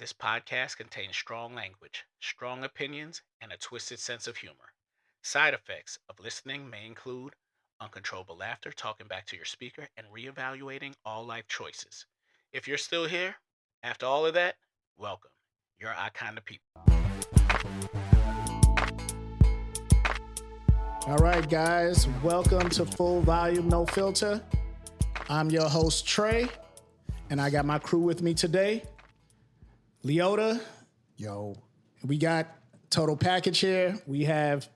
This podcast contains strong language, strong opinions, and a twisted sense of humor. Side effects of listening may include uncontrollable laughter, talking back to your speaker, and reevaluating all life choices. If you're still here after all of that, welcome. You're our kind of people. All right, guys, welcome to Full Volume No Filter. I'm your host, Trey, and I got my crew with me today. Leota. Yo. We got Total Package here. We have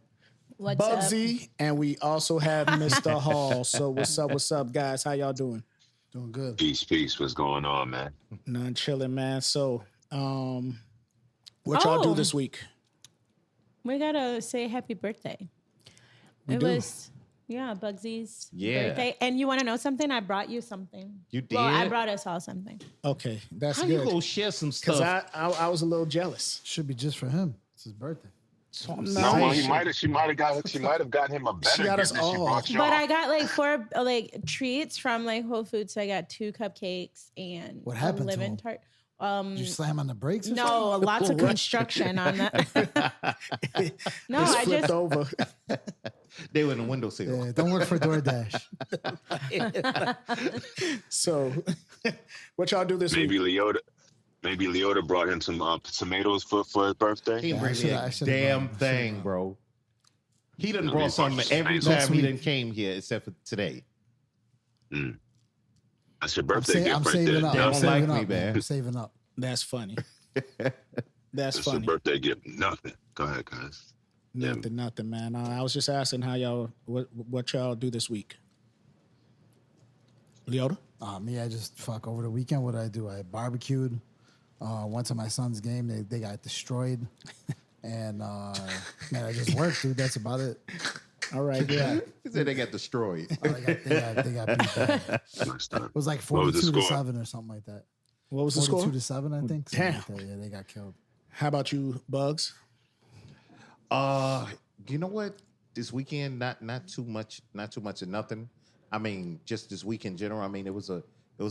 What's Bugsy, up? and we also have Mr. Hall. So what's up, guys? How y'all doing? Doing good. Peace. What's going on, man? None chilling, man. So, what y'all do this week? We gotta say happy birthday. We do. Bugsy's Yeah. birthday. And you want to know something? I brought you something. You did? Well, I brought us all something. Okay, that's How good. you gonna share some Because stuff? I was a little jealous. Should be just for him. It's his birthday. So No, well, she might have got him a better got us gift than she all. brought y'all. But I got like 4 treats from Whole Foods. So I got 2 cupcakes and What happened a to lemon 'em? tart. Did you slam on the brakes or No, something? lots of What? construction on that. No, It's I flipped just over. They were in the windowsill. Yeah, don't work for DoorDash. So, what y'all do this Maybe week? Leota brought him some tomatoes for his birthday. He didn't bring me I a should've damn brought- thing, bro. He done No, brought he something brought every some time he sweet. done came here, except for today. That's your I'm, birthday gift I'm right saving there. up. They I'm don't saving like me, up, man. I'm saving up. That's funny. That's That's funny. your birthday gift. Nothing. Go ahead, guys. Nothing, man. I was just asking how y'all, what y'all do this week. Leota? Me, I just fuck over the weekend. What did I do? I barbecued. Went to my son's game. They got destroyed. And man, I just worked, dude. That's about it. All right, yeah. He said they got destroyed. They got beat bad. Nice time. It was like What was the 42 to score? 7 or something like that. What was the 42 score? to 7, I think. Something Damn. like that. Yeah, they got killed. How about you, Bugs? You know what? This weekend, not too much of nothing. I mean, just this week in general. I mean, it was a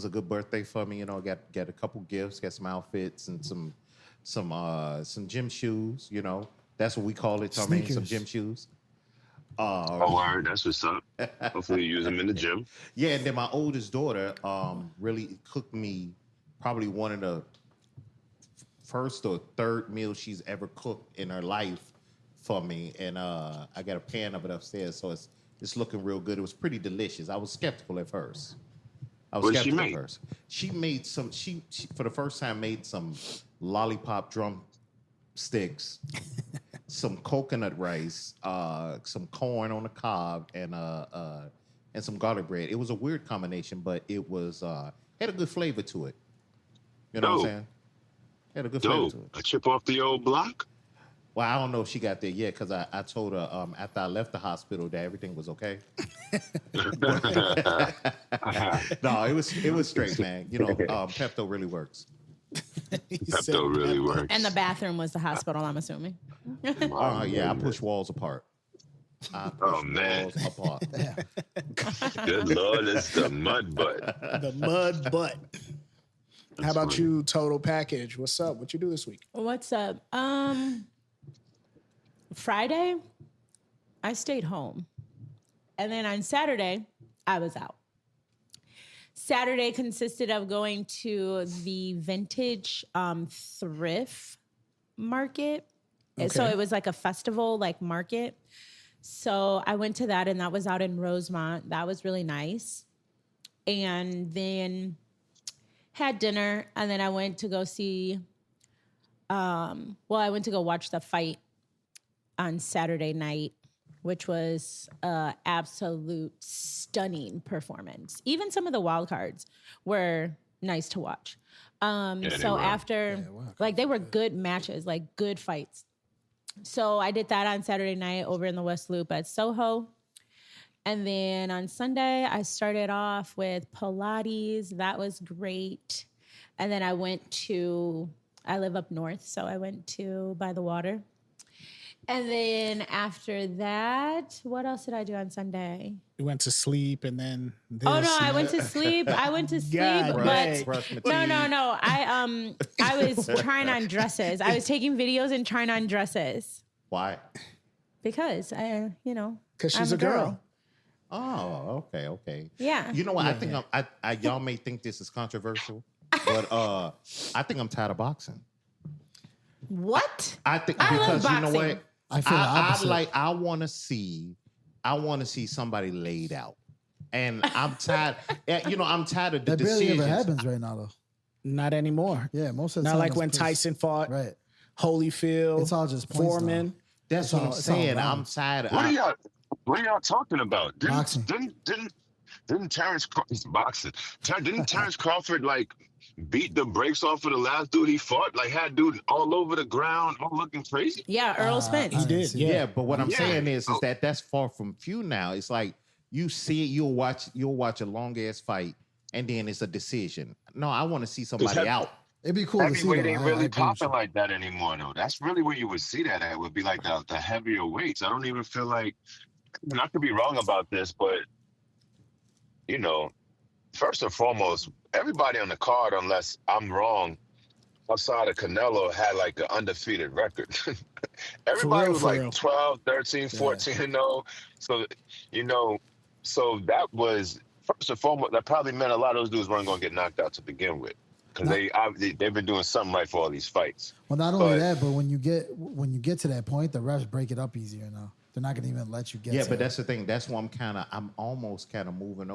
good birthday for me. You know, got a couple gifts, got some outfits and some gym shoes. You know, that's what we call it. I mean, some Sneakers. gym shoes. Oh, word. That's what's up. Hopefully you use them in the gym. Yeah, and then my oldest daughter really cooked me probably one of the first or third meal she's ever cooked in her life for me, and I got a pan of it upstairs, so it's looking real good. It was pretty delicious. I was skeptical at first. What did she make? She made some. She for the first time made some lollipop drum sticks, some coconut rice, some corn on the cob, and some garlic bread. It was a weird combination, but it was had a good flavor to it. You know what I'm Dope. saying? Had a good flavor Dope. to it. A chip off the old block? Well, I don't know if she got there yet because I told her after I left the hospital that everything was okay. No, it was straight, man. You know, Pepto really works. He said Pepto really works. And the bathroom was the hospital, I'm assuming. Yeah, I push walls apart. Man. Walls apart. Good Lord, it's the mud butt. the mud butt. How about funny. you, Total Package? What's up? What you do this week? What's up? Friday, I stayed home. And then on Saturday, I was out. Saturday consisted of going to the vintage thrift market. So Okay. it was like a festival, like market. So I went to that, and that was out in Rosemont. That was really nice. And then had dinner, and then I went to go see, I went to go watch the fight on Saturday night, which was an absolute stunning performance. Even some of the wild cards were nice to watch. they So were. after, they were good matches, like good fights. So I did that on Saturday night over in the West Loop at Soho. And then on Sunday, I started off with Pilates. That was great. And then I live up north, so I went to by the water. And then after that, what else did I do on Sunday? You went to sleep and then this. Oh no, I went to sleep. God but dang. Brush my no, teeth. no, no. I I was trying on dresses. I was taking videos and trying on dresses Why? because Because she's I'm a girl. Oh, okay. Yeah. You know what? I think y'all may think this is controversial, but I think I'm tired of boxing. What? I think I love because you know boxing. what? I feel the opposite. I want to see somebody laid out, and I'm tired. I'm tired of the That barely decisions. ever happens right now, though. Not anymore. Yeah, most of the Not time. like it's when pretty- Tyson fought Right. Holyfield. It's all just points Foreman. now. That's It's what all- I'm it's all saying. I'm rounds. tired. What are y'all talking about? Boxing. Didn't Terence boxing? Didn't Terence Crawford like beat the brakes off of the last dude he fought? Like had dude all over the ground, all looking crazy. Yeah, Earl Spence. I didn't did, see yeah. that. Yeah, but what I'm Yeah. saying is that that's far from few now. It's like you see it, you'll watch a long ass fight, and then it's a decision. No, I want to see somebody that- out. It'd be cool to see. Heavyweight Though. ain't I really agree with popping you. like that anymore, though. That's really where you would see that at. Would be like the heavier weights. I don't even feel like. And I could be wrong about this, but first and foremost, everybody on the card, unless I'm wrong, outside of Canelo, had like an undefeated record. Everybody was for like real. 12, 13, 14 and 0. So, so that was first and foremost. That probably meant a lot of those dudes weren't going to get knocked out to begin with, because they've been doing something right for all these fights. Well, not only But- that, but when you get to that point, the refs break it up easier now. They're not going to even let you get. Yeah, to but it. that's the thing. That's why I'm almost kind of moving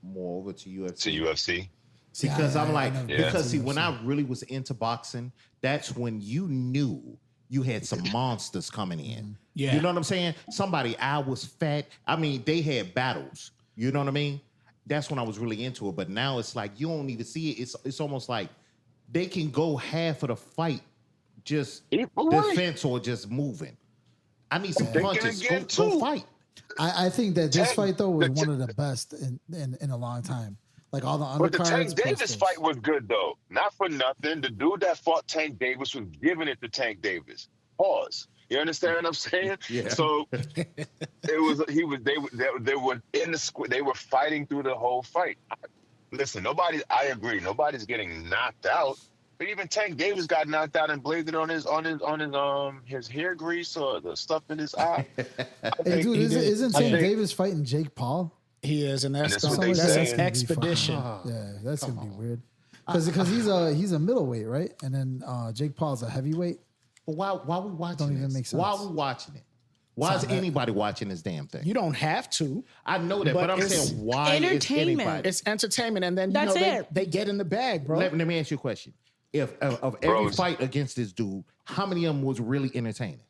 more over to UFC. To UFC. See, Because I'm like, never Yeah. because see, been to when UFC. I really was into boxing, that's when you knew you had some monsters coming in. Yeah. You know what I'm saying? Somebody, I was fat. I mean, they had battles. You know what I mean? That's when I was really into it. But now it's like you don't even see it. It's almost like they can go half of the fight just defense or just moving. I need some They can punches. again, Go too. fight. I think that this Tank- fight though was the- one of the best in a long time. Like all the undercards. But the Tank plus Davis this. fight was good though. Not for nothing. The dude that fought Tank Davis was giving it to Tank Davis. Pause. You understand what I'm saying? Yeah. So they were in the square. They were fighting through the whole fight. Listen, I agree. Nobody's getting knocked out. But even Tank Davis got knocked out and bladed on his hair grease or the stuff in his eye. Hey, dude, isn't I Tank think- Davis fighting Jake Paul? He is, and that's that's what they that's say. an expedition. Yeah, that's gonna be weird. Because he's a middleweight, right? And then Jake Paul's a heavyweight. Well, why we watching Don't even this? make sense. Why are we watching it? Why is anybody watching this damn thing? You don't have to. I know that, but I'm it's saying why is entertainment. anybody? It's entertainment, and then That's they, it. they get in the bag, bro. Let me ask you a question. If of every Bros. fight against this dude, how many of them was really entertaining?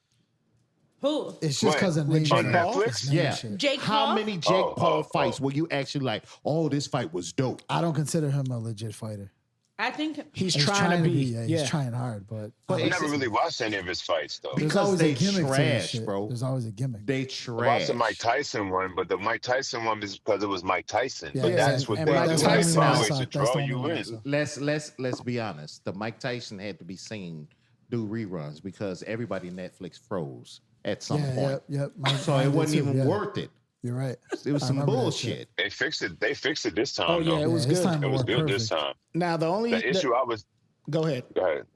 Who? It's just because of name. Jake shit. Paul? It's name Yeah. shit. Jake How Paul? many Jake Oh, Paul oh, fights oh. were you actually like, oh, this fight was dope? I don't consider him a legit fighter. I think He's He's trying to be. Yeah, he's trying hard, but But I it's never just- really watched any of his fights though. there's because always they a gimmick to trash, this shit. bro. There's always a gimmick. They I trash. watched the Mike Tyson one, but the Mike Tyson one is because it was Mike Tyson. Yeah, but yeah, that's what and they Mike do. Tyson They find now- ways to that's draw the you only one I in. saw. Let's be honest. The Mike Tyson had to be seen do reruns because everybody Netflix froze at some point. Yep. So it wasn't even worth it. You're right. It was I some remember that bullshit. shit. They fixed it. They fixed it this time. Oh, yeah, though. it was his good. time It was worked good this perfect. time. Now the only The issue I was. go ahead. Go ahead.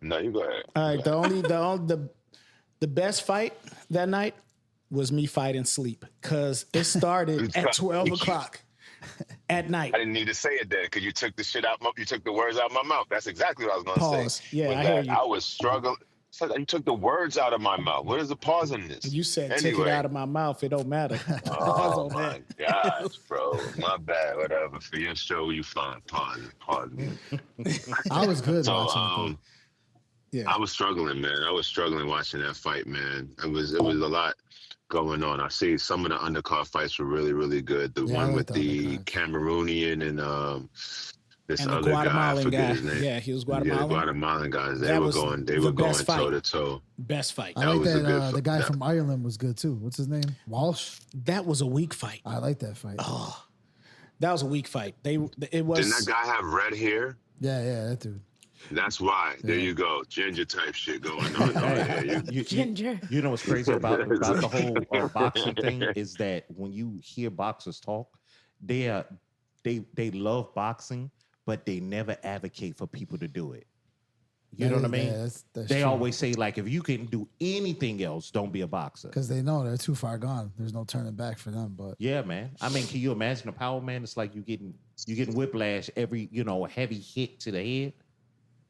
No, you go ahead. All right, the best fight that night was me fighting sleep because it started at 12 o'clock at night. I didn't need to say it then because you took the shit out. You took the words out of my mouth. That's exactly what I was going to Pause. say. Yeah, With I hear that, you. I was struggling. So you took the words out of my mouth. What is the pause in this? You said take it Anyway. out of my mouth. It don't matter. Pause Oh on my that. gosh, bro. My bad. Whatever. For your show, you fine. Pause. I was good So, watching it. Yeah. I was struggling, man. I was struggling watching that fight, man. It was a lot going on. I see some of the undercard fights were really, really good. The Yeah, I one like with the the undercards. Cameroonian and this And the other guy, I Guatemalan forget guy. his name. Yeah, he was Yeah, the Guatemalan. Guatemalan guys. They That were was going the best fight. toe to toe. Best fight. I that like was a that. good The guy that- from Ireland was good too. What's his name? Walsh. That was a weak fight. I like that fight. That was a weak fight. It was. Didn't that guy have red hair? Yeah, that dude. That's why. There you go. Ginger type shit going on over there. Ginger. You know what's crazy about the whole boxing thing is that when you hear boxers talk, they love boxing, but they never advocate for people to do it. You know what I mean? Yeah, that's They true. always say, like, if you can do anything else, don't be a boxer. Because they know they're too far gone. There's no turning back for them. But Yeah, man. I mean, can you imagine a power man? It's like you getting whiplash every, heavy hit to the head.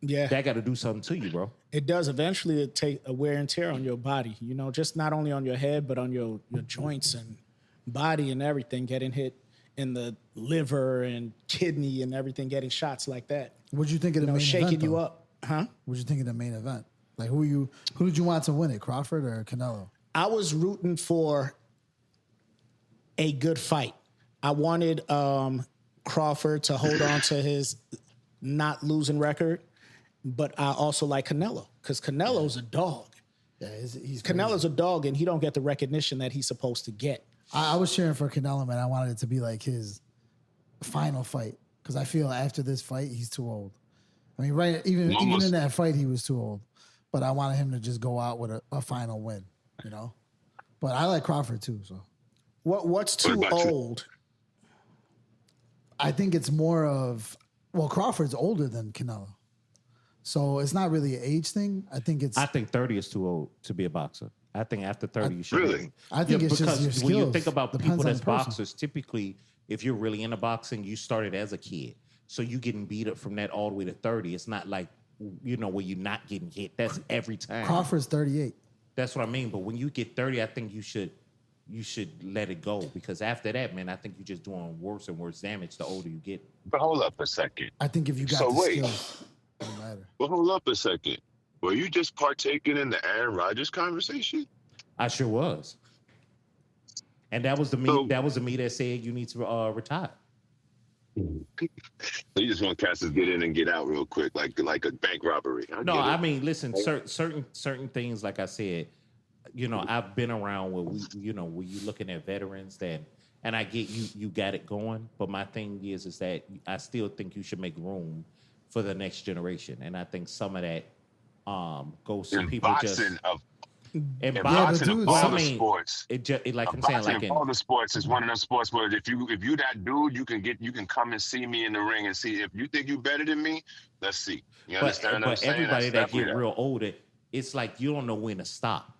Yeah. That got to do something to you, bro. It does. Eventually, it take a wear and tear on your body. Just not only on your head, but on your joints and body and everything. Getting hit in the liver and kidney and everything. Getting shots like that. what'd you think of the main Shaking event? you though? up, huh? What'd you think of the main event? Like who did you want to win it? Crawford or Canelo? I was rooting for a good fight. I wanted Crawford to hold on to his not losing record, but I also like Canelo because Canelo's a dog. Yeah, he's Canelo's a dog, and he don't get the recognition that he's supposed to get. I was cheering for Canelo, man. I wanted it to be like his final fight because I feel after this fight he's too old. I mean, right? Even in that fight he was too old, but I wanted him to just go out with a final win, But I like Crawford too, so What's too old? I think it's more of Crawford's older than Canelo, so it's not really an age thing. I think 30 is too old to be a boxer. I think after 30 you should. Really? I think it's just your because when you skills. think about Depends people on that's the person. boxers, typically, if you're really into boxing, you started as a kid. So you getting beat up from that all the way to 30. It's not like, where you're not getting hit. That's every time. Crawford's 38. That's what I mean. But when you get 30, I think you should let it go. Because after that, man, I think you're just doing worse and worse damage the older you get. But hold up a second. I think if you got So the wait. skills, it don't matter. Well, hold up a second. Were you just partaking in the Aaron Rodgers conversation? I sure was. And that was the me. So- That was the me that said you need to retire. So you just want cats to get in and get out real quick, like a bank robbery. No, get it. I mean, listen, certain things, like I said, I've been around where where you looking at veterans and I get you got it going, but my thing is that I still think you should make room for the next generation, and I think some of that goes to in people boxing of in in boxing. boxing of all the sports. Like I'm saying, Boxing like of all the sports is one of those sports where if you that dude, you can come and see me in the ring and see if you think you better than me. Let's see. You understand what I'm but saying? everybody That's that get definitely real older, it's like you don't know when to stop.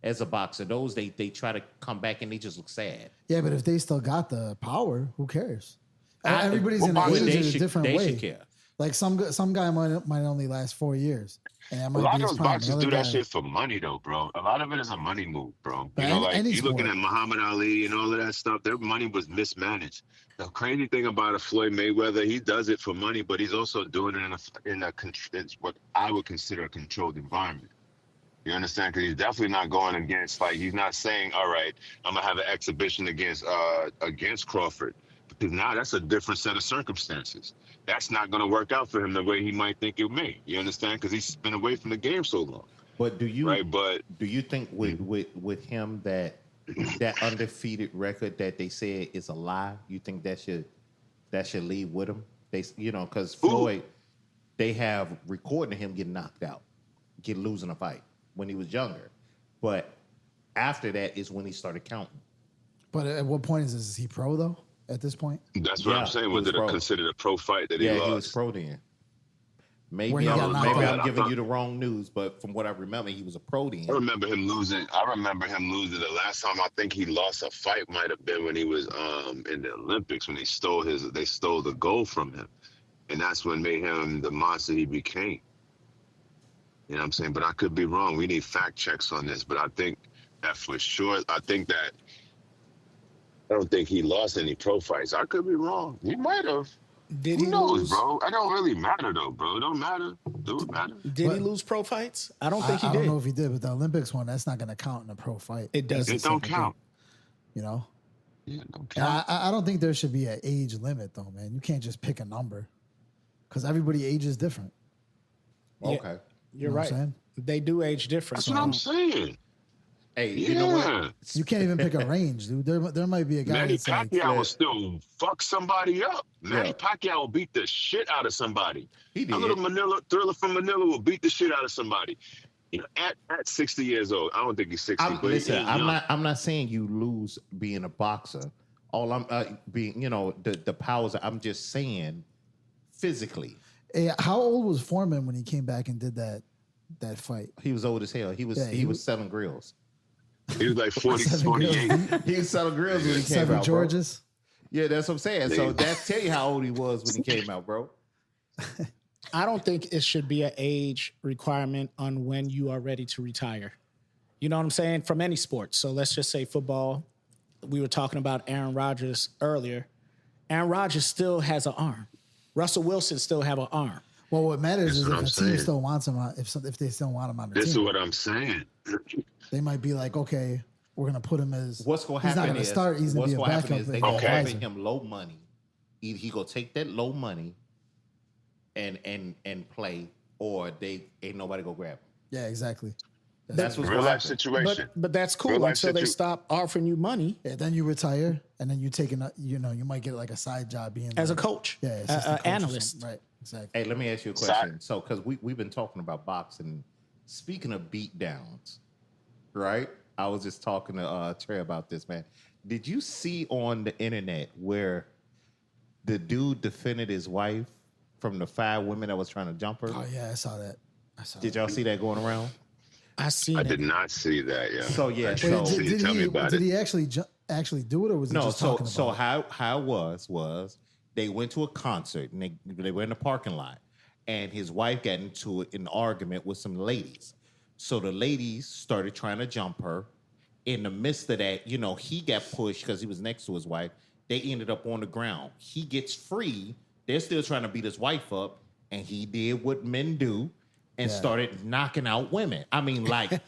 As a boxer, those they try to come back and they just look sad. Yeah, but if they still got the power, who cares? Everybody's well, in boxing, age in a different they way. should care. Like some guy might only last 4 years, and that A might lot be of his those prime. boxers Another do that guy- shit for money, though, bro. A lot of it is a money move, bro. But Like any you looking sport. at Muhammad Ali and all of that stuff, their money was mismanaged. The crazy thing about a Floyd Mayweather, he does it for money, but he's also doing it it's what I would consider a controlled environment. You understand? Because he's definitely not going against, like, he's not saying, all right, I'm gonna have an exhibition against Crawford, because now that's a different set of circumstances. That's not gonna work out for him the way he might think it may. You understand? Because he's been away from the game so long. But do you Right, but do you think with him that undefeated record that they said is a lie? You think that should leave with him? They because Floyd, they have recording him getting knocked out, losing a fight when he was younger, but after that is when he started counting. But at what point is this? Is he pro though? At this point, that's what I'm saying. Was it considered a pro fight that he lost? He was pro then. Where Maybe he got knocked I'm out. giving you the wrong news, but from what I remember, he was a pro then. I remember him losing. The last time I think he lost a fight might have been when he was in the Olympics when they stole the gold from him, and that's what made him the monster he became. You know what I'm saying? But I could be wrong. We need fact checks on this. But I think that for sure. I don't think he lost any pro fights. I could be wrong. He might have. Did Who he knows, lose? bro? It don't really matter, though, bro. It don't matter. Do it matter? Did he lose pro fights? I don't think he I did. don't know if he did, but the Olympics one, that's not going to count in a pro fight. It doesn't. It don't count. You know? Yeah, it don't And count. I don't think there should be an age limit, though, man. You can't just pick a number because everybody ages different. Okay. You're know what right. I'm saying? They do age different. That's what I'm saying. Hey, Yeah. you know what? You can't even pick a range, dude. There might be a guy Manny that's like, Pacquiao will still fuck somebody up. Manny Yeah. Pacquiao will beat the shit out of somebody. He A did. little Thriller from Manila will beat the shit out of somebody. At 60 years old, I don't think he's 60. but Listen, he's young. I'm not saying you lose being a boxer. All I'm being, the powers. I'm just saying physically. Hey, how old was Foreman when he came back and did that fight? He was old as hell. He was selling grills. He was like 40, 7 48. grills. He was selling grills when he came 7 out, Georges. bro. Yeah, that's what I'm saying. So that's tell you how old he was when he came out, bro. I don't think it should be an age requirement on when you are ready to retire. You know what I'm saying? From any sport. So let's just say football. We were talking about Aaron Rodgers earlier. Aaron Rodgers still has an arm. Russell Wilson still have an arm. Well, what matters is That's if what the I'm team saying. still wants him, if they still want him on the This is team, what I'm saying. they might be like, okay, we're gonna put him as. What's going to He's not happen gonna is start. He's gonna what's be a going to happen backup. is they and going to advisor. pay him low money. Either he gonna take that low money and play, or they ain't nobody go grab him. Yeah, exactly. That's what's Real going to life happen. situation. But that's cool Real life until they stop offering you money Yeah, then you retire, and then you take you might get like a side job being as a like, coach, yeah, assistant coach or analyst. something. Right? Exactly. Hey, let me ask you a question. So, because we've been talking about boxing. Speaking of beat downs, right? I was just talking to Trey about this, man. Did you see on the internet where the dude defended his wife from the 5 women that was trying to jump her? Oh yeah, I saw that. Did y'all see that going around? I seen I it. did not see that. Yeah. So, yeah, I so- didn't see it. Tell me about did it. he actually do it, or was he No, just so talking so about how it was they went to a concert and they were in the parking lot, and his wife got into an argument with some ladies. So the ladies started trying to jump her. In the midst of that, he got pushed because he was next to his wife. They ended up on the ground. He gets free. They're still trying to beat his wife up, and he did what men do and started knocking out women. I mean, like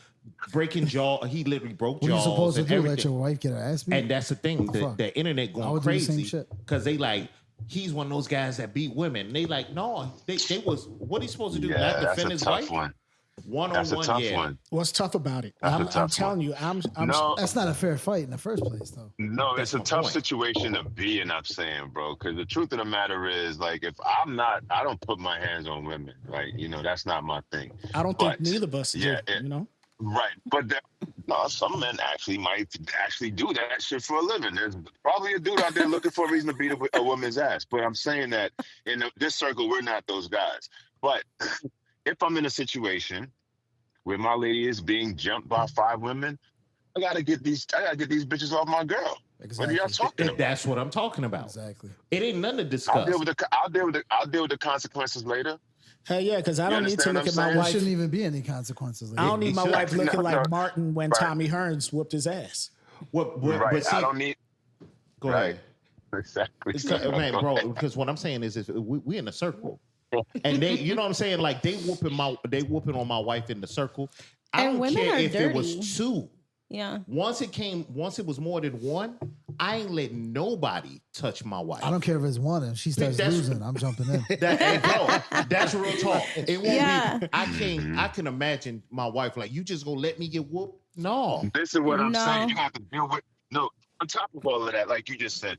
breaking jaw. He literally broke What are you jaws supposed to and do? everything. Let your wife get her ass beat? And that's the thing. fuck? The internet I going would do the same crazy shit. because they like he's one of those guys that beat women. They like no, they was what he supposed to do? Yeah, Not that's defend a his tough wife. one. One That's on a one, tough yeah. one. What's tough about it? That's a I'm tough telling one. you, I'm No, That's not a fair fight in the first place, though. no, That's it's a my tough point. situation to be in. I'm saying, bro, because the truth of the matter is, like, if I don't put my hands on women. Like, that's not my thing. I don't think But, neither of us yeah, do. right. But no, some men might actually do that shit for a living. There's probably a dude out there looking for a reason to beat a woman's ass. But I'm saying that in this circle, we're not those guys. But if I'm in a situation where my lady is being jumped by 5 women, I gotta get these bitches off my girl. What are y'all Exactly. talking about? That's what I'm talking about. Exactly. It ain't nothing to I'll discuss. deal with the consequences later. Hell yeah, because I You don't need to understand look what at my I'm There wife. shouldn't even be any consequences. I don't need my should. wife looking No, like no. Martin when Right. Tommy Hearns whooped his ass. Right. But see, I don't need. go Right. ahead. Exactly. Man, bro, because what I'm saying is we in a circle. And they, you know what I'm saying? Like they whooping on my wife in the circle. I And don't women care are if it was dirty. 2. Yeah. Once it was more than 1, I ain't letting nobody touch my wife. I don't care if it's one and she starts That's- losing. I'm jumping in. Hey, bro, that's real talk. It won't Yeah. be. I can imagine my wife like, you just gonna let me get whooped? No. This is what I'm No. saying. You have to deal with on top of all of that, like you just said,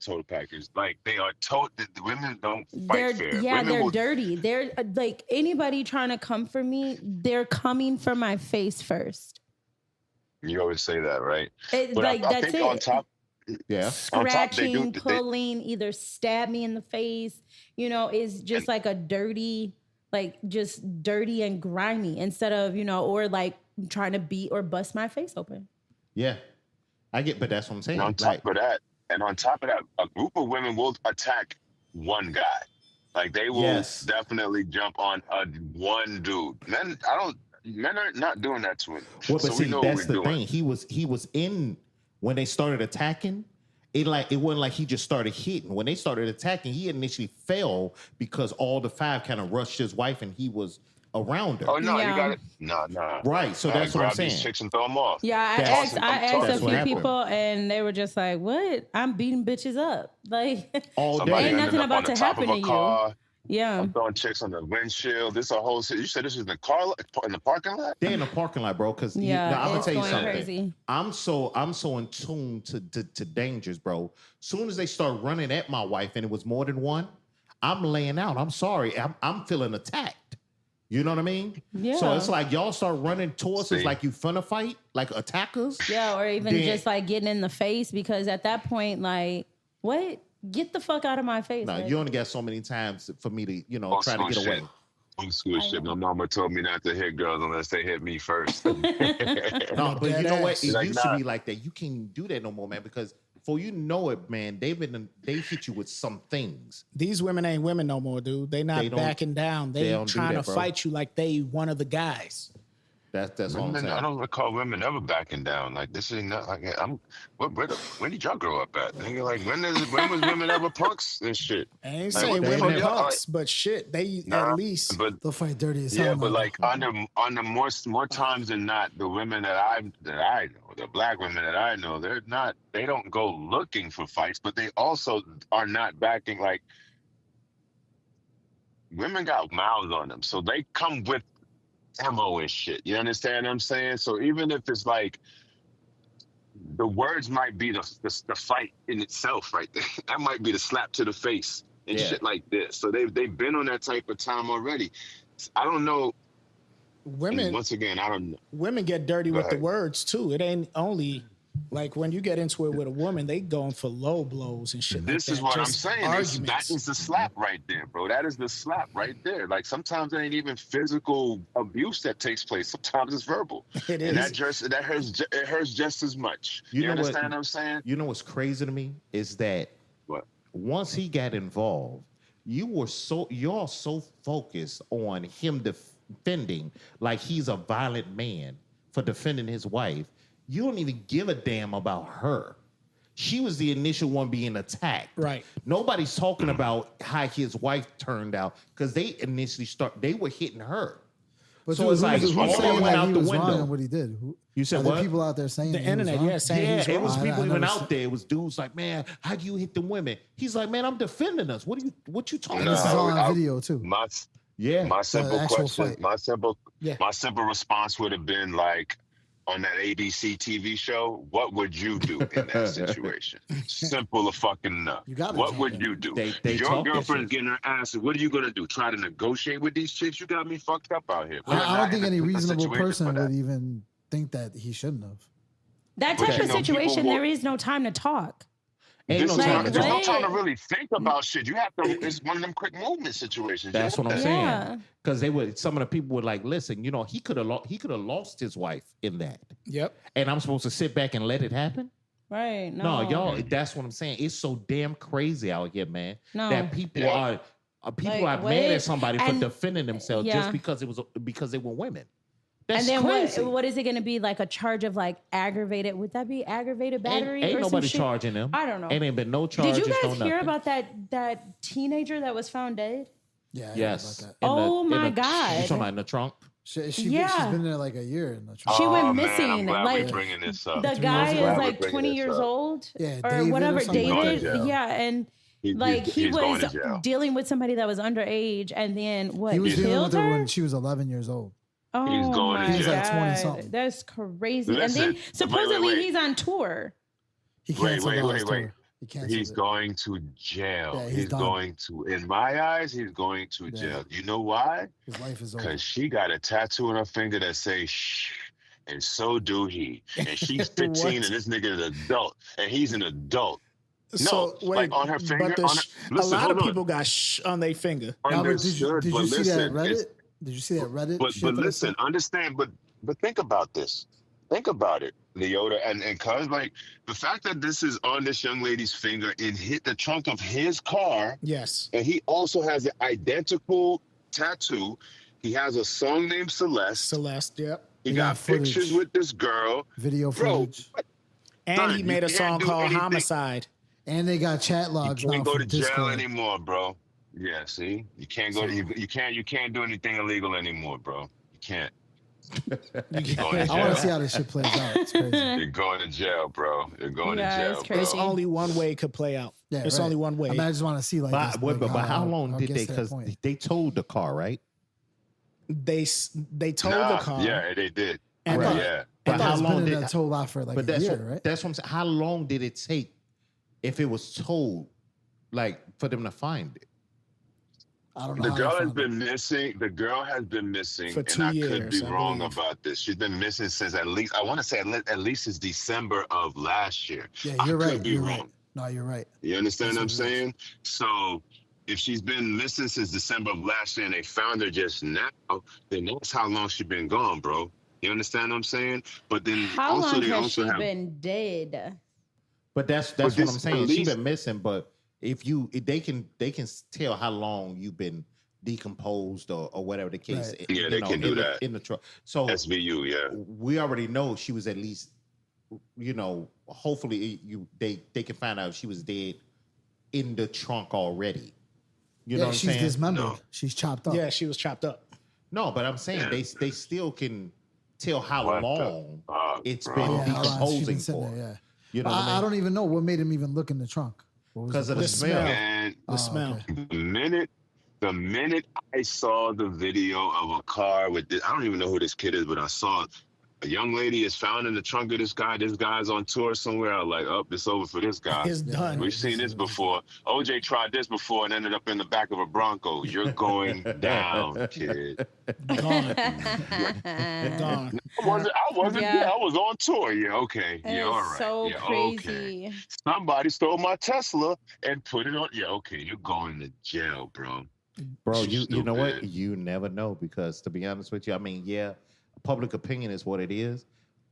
total package. Like they are the women don't fight fair. Women They're will- dirty. They're like anybody trying to come for me, they're coming for my face first. You always say that, right? It, But like I that's think it. on top, Yeah. on top they Scratching, do. pulling, either stab me in the face, is just like a dirty, just dirty and grimy instead of, or like trying to beat or bust my face open. Yeah. I get, but that's what I'm saying. And on top of that, a group of women will attack one guy. Like they will Yes. definitely jump on one dude. Men are not doing that to women. Well, but So we see, know that's what the we're doing. thing. He was in when they started attacking. It wasn't like he just started hitting. When they started attacking, he initially fell because all the 5 kind of rushed his wife and he was around her. Oh no, Yeah. you got it. No. Right, so that's what I'm grab these saying. chicks and throw them off. Yeah, I That's- asked That's a what few happened. people and they were just like, what? I'm beating bitches up. Like, All Somebody day. Ain't ended nothing up about on the to top of happen a to you. car. yeah. I'm throwing chicks on the windshield. This a whole. You said this is in the car in the parking lot. They're in the parking lot, bro. Because Yeah, I'm gonna it's tell you going something. crazy. I'm so in tune to dangers, bro. Soon as they start running at my wife and it was more than 1, I'm laying out. I'm sorry. I'm feeling attacked. You know what I mean? Yeah. So it's like y'all start running towards us See. like you finna fight, like attackers. Yeah, or even Then- just like getting in the face because at that point, like, what? Get the fuck out of my face. No, like, you only got so many times for me to, Old try to school get shit. away. Old school shit. My mama told me not to hit girls unless they hit me first. No, No, but you dead know what? ass. It Like, used to nah. be like that. You can't do that no more, man, because before you know it, man, they hit you with some things. These women ain't women no more, dude. They not They don't- backing down. they They don't do trying that, to bro. fight you like they one of the guys. That's all I'm Women, I saying. don't recall women ever backing down. Like, this is not like where did y'all grow up at? Nigga, like when was women ever punks and shit? I ain't Like, saying what the women fuck, y'all- punks, but shit, they Nah, at least but They'll fight dirty as hell. yeah, now, but like though. under more times than not, the women that I know, the black women that I know, they don't go looking for fights, but they also are not backing. Like, women got mouths on them, so they come with ammo and shit. You understand what I'm saying? So even if it's like the words might be the fight in itself, right there. That might be the slap to the face and Yeah. shit like this. So they've been on that type of time already. I don't know. And women once again, I don't know. women get dirty Go with the ahead. words too. It ain't only like when you get into it with a woman, they going for low blows and shit. This like is that. what I'm Just saying. Arguments. That is the slap right there, bro. That is the slap right there. Like, sometimes it ain't even physical abuse that takes place. Sometimes it's verbal. It And is. that hurts just as much. You You know what- understand what I'm saying? You know what's crazy to me is that What? once he got involved, y'all so focused on him defending like he's a violent man for defending his wife. You don't even give a damn about her. She was the initial one being attacked. Right. Nobody's talking about how his wife turned out because they initially they were hitting her. But So dude, it's like who's all that saying went that out he the was wrong window. on what he did? You said Are there what? people out there saying The that he was internet, wrong? yeah, saying Yeah, he's it wrong. was I people never even seen- out there. It was dudes like, man, how do you hit the women? He's like, man, I'm defending us. What you talking And this is No, all on I- video too. Yeah. My simple actual question, fight. my simple Yeah. response would have been like, on that ABC TV show, what would you do in that situation? Simple as fucking enough. You gotta What jump would in. you do? They Your talk that girlfriend's shit. getting her ass. What are you gonna do? Try to negotiate with these chicks? You got me fucked up out here. We're I not don't think in any a reasonable situation for person that. would even think that he shouldn't have. that But type you of know, people situation, will- there is no time to talk. Ain't no This is time not, to there's no talk. time to What? really think about shit. You have to. It's one of them quick movement situations. That's You what I'm have Yeah. saying. Because some of the people were like, listen, he could have lost his wife in that, Yep. and I'm supposed to sit back and let it happen. Right. No, No, y'all. That's what I'm saying. It's so damn crazy out here, man. No. That people Yeah. are people Like, are mad what? at somebody for And- defending themselves yeah. just because they were women. That's And then crazy. what is it going to be, like a charge of like aggravated? Would that be aggravated battery? Ain't or some nobody shit? charging them. I don't know. Ain't been no charges. Did you no guys hear nothing. about that teenager that was found dead? Yeah. I heard Yes. about that. Oh In my You God. talking about in the trunk? She's Yeah. been there like a year in the to. trunk. She went Oh, missing, Man, I'm glad like, we're bringing this up. The 3 guy years is ago? Glad we're like bringing 20 this years up. old Yeah, or David or whatever. something. He's going to David, jail. yeah, and He he going to was jail. dealing with somebody that was underage, and then what? He was dealing killed with her her when she was 11 years old. Oh He's going to my jail. He's like 20 God. something. That's crazy. Listen, and then supposedly wait. he's on tour. He canceled Wait. all his tour. He canceled He's it. going to jail. Yeah, he's he's done. going to, in my eyes, he's going to Yeah. jail. You know why? His life is over. Because she got a tattoo on her finger that says shh, and so do he. And she's 15 What? and this nigga is an adult, and he's an adult. So No, wait, like on her finger. but On her, a listen, lot of hold on. people got on their finger. Robert, Understood, did but you see listen, that it's- Reddit? Did you see that Reddit? But shit that I listen, sent? understand, but think about this. Think about it, Leota, and cuz like the fact that this is on this young lady's finger and hit the trunk of his car, Yes. and he also has an identical tattoo. He has a song named Celeste. Celeste. Yep. He He got got footage. pictures with this girl. Video Bro, footage. And Son, he you made a can't song do called anything. Homicide. And they got chat You logs now can't go to from jail Discord. anymore, bro. Yeah, see, you can't go. So- You can't do anything illegal anymore, bro. You can't. You You're can't- going to I want jail. to see how this shit plays out. It's crazy. You're going to jail, bro. You're going Yeah, to jail, it's bro. It's crazy. only one way it could play out. Yeah, It's right. only one way. I mean, I just want to see like this. But like, how long how it did gets they? to that Because point. they towed the car, right? They towed Nah, the car. Yeah, they did. And Right. then- Yeah. But I thought how it's long been in did? that toll lot for like But a that's year, what, right? that's what I'm saying. How long did it take if it was towed, like for them to find it? I don't know. The how girl they has found been missing. The girl has been missing, For and 2 I could years, be I wrong believe. about this. She's been missing since at least I want to say at least since December of last year. Yeah, I you're could right. be You're wrong. right. No, you're right. You understand what I'm That's what it is. saying? So if she's been missing since December of last year and they found her just now, then that's how long she's been gone, bro. You understand what I'm saying? But then How also long they has also she have, been dead? But that's but what I'm this at saying. She least been missing, but if they can tell how long you've been decomposed or whatever the case, Right. yeah, they can do that. in the truck. So SVU, yeah. we already know she was at least, hopefully they can find out she was dead in the trunk already. You know what I'm she's saying? dismembered. No. She's chopped up. Yeah, she was chopped up. No, but I'm saying Yeah. they still can tell how What the long fuck, it's bro? been Yeah, how long she's decomposing been sitting for. there, yeah. You know But what I mean? I don't even know what made him even look in the trunk. What was Because the of the question? smell. And The smell. Okay. the minute I saw the video of a car with this, I don't even know who this kid is, but I saw a young lady is found in the trunk of this guy. This guy's on tour somewhere. I was like, oh, it's over for this guy. It's done. We've seen this before. OJ tried this before and ended up in the back of a Bronco. You're going down, kid. Gone. Gone. Yeah. I was on tour. Yeah, okay. It Yeah, is all right. so Yeah, okay. crazy. Somebody stole my Tesla and put it on. Yeah, okay. You're going to jail, bro. Bro, you know what? Stupid. You never know, because to be honest with you, I mean, yeah, public opinion is what it is,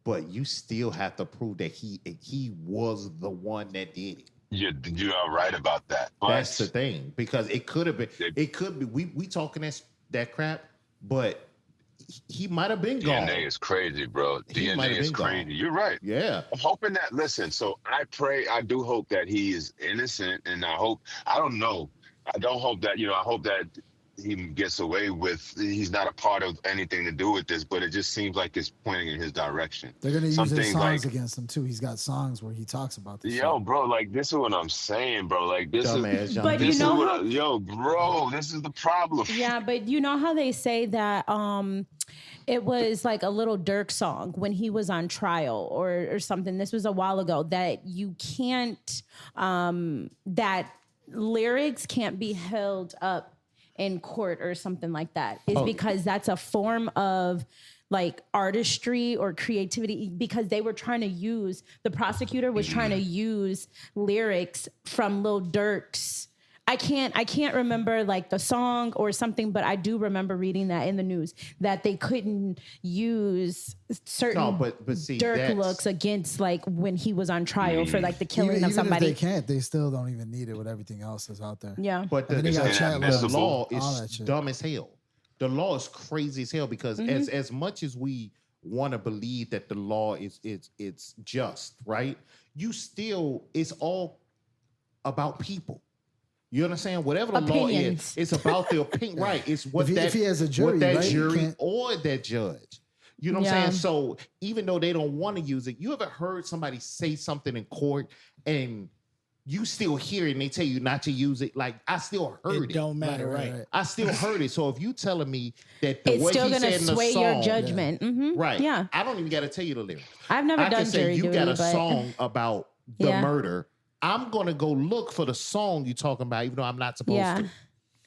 but you still have to prove that he was the one that did it. You are right about that. But That's the thing, because it could have been. It could be. We talking that crap, but he might have been gone. DNA is crazy, bro. He might DNA have is been crazy. gone. You're right. Yeah. I'm hoping that. Listen, so I do hope that he is innocent, and I don't know. I don't hope that, I hope that he gets away with, he's not a part of anything to do with this, but it just seems like it's pointing in his direction. They're going to use Some his things songs like, against him, too. He's got songs where he talks about this. yo, bro, like, this is what I'm saying, bro. Like, this Dumbass is, young But you this is know what, how- yo, bro, this is the problem. Yeah, but you know how they say that it was like a Little Dirk song when he was on trial or something. This was a while ago, that you can't that lyrics can't be held up in court or something like that. Is because that's a form of like artistry or creativity, because they were trying to use, the prosecutor was trying to use lyrics from Lil Durk's. I can't remember like the song or something, but I do remember reading that in the news that they couldn't use certain but see, Dirk that's- looks against like when he was on trial for like the killing Even of somebody. if they can't, they still don't even need it with everything else that's out there. Yeah. But And then they got chat the laws, law all that is shit. dumb as hell. The law is crazy as hell, because as much as we want to believe that the law is it's just, right? You still, it's all about people. You understand? Whatever the law Opinions. is, it's about the opinion, right? It's what If he has a jury, what that right, you jury can't- or that judge. You know what Yeah. I'm saying? So even though they don't want to use it, you ever heard somebody say something in court and you still hear it and they tell you not to use it? Like, I still heard It it. don't matter, right? I still heard it. So if you telling me that the It's way still he going said to in the sway song, your judgment. Mhm. right? Yeah. I don't even got to tell you the lyrics. I've never I done can say jury you duty, got a but song about the Yeah. murder. I'm gonna go look for the song you're talking about, even though I'm not supposed yeah.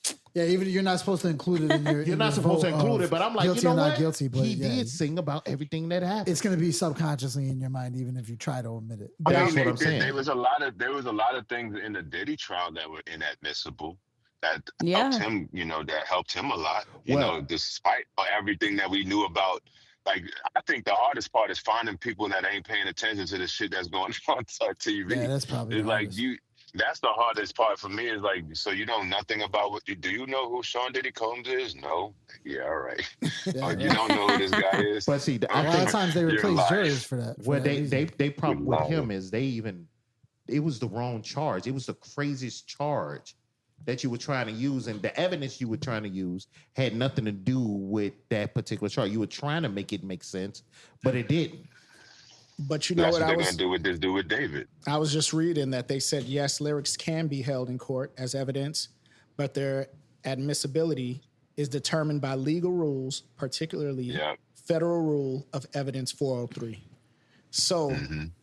to. Yeah, even you're not supposed to include it in your. You're in not your supposed to vote include of it, but I'm like, guilty you know or what? not guilty, but He yeah, did sing about everything that happened. It's going to be subconsciously in your mind, even if you try to omit it. That's what I'm saying. There was a lot of things in the Diddy trial that were inadmissible that Yeah. helped him, that helped him a lot, Well- despite everything that we knew about. Like, I think the hardest part is finding people that ain't paying attention to the shit that's going on TV. Yeah, that's probably It's the like hardest. that's the hardest part for me, is like, so you know nothing about do you know who Sean Diddy Combs is? No. Yeah, all right. Yeah, You don't know who this guy is. But see, a I lot think of times they You're replace lying. juries for that. for where that reason. they problem with lying. him is it was the wrong charge. It was the craziest charge that you were trying to use, and the evidence you were trying to use had nothing to do with that particular charge. You were trying to make it make sense, but it didn't. But you know That's what what I they're was gonna do with this dude with David. I was just reading that they said yes, lyrics can be held in court as evidence, but their admissibility is determined by legal rules, particularly Yeah. Federal Rule of Evidence 403. So,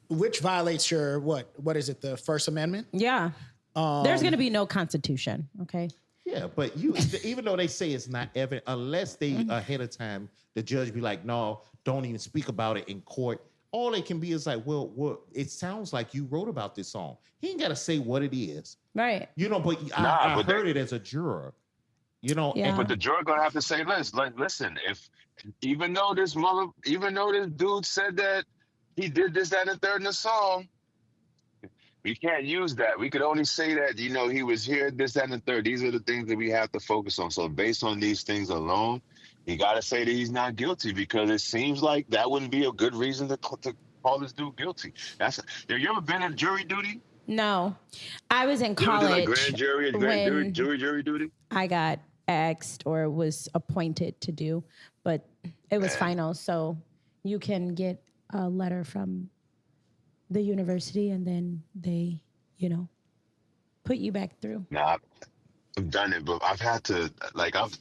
which violates your what is it? The First Amendment? Yeah. There's going to be no constitution. Okay. Yeah, but you even though they say it's not evident, unless they ahead of time, the judge be like, no, don't even speak about it in court. all it can be is like, well, it sounds like you wrote about this song. He ain't got to say what it is. Right. But I heard it as a juror. Yeah. But the juror gonna have to say this. Like, listen, even though this dude said that he did this, that, and the third in the song, we can't use that. We could only say that, he was here, this, that, and the third. These are the things that we have to focus on. So based on these things alone, you got to say that he's not guilty, because it seems like that wouldn't be a good reason to call this dude guilty. Have you ever been in jury duty? No. I was in You ever did, college. like grand jury duty? I got asked or was appointed to do, but it was final. So you can get a letter from the university and then they, put you back through. Nah, I've done it, but I've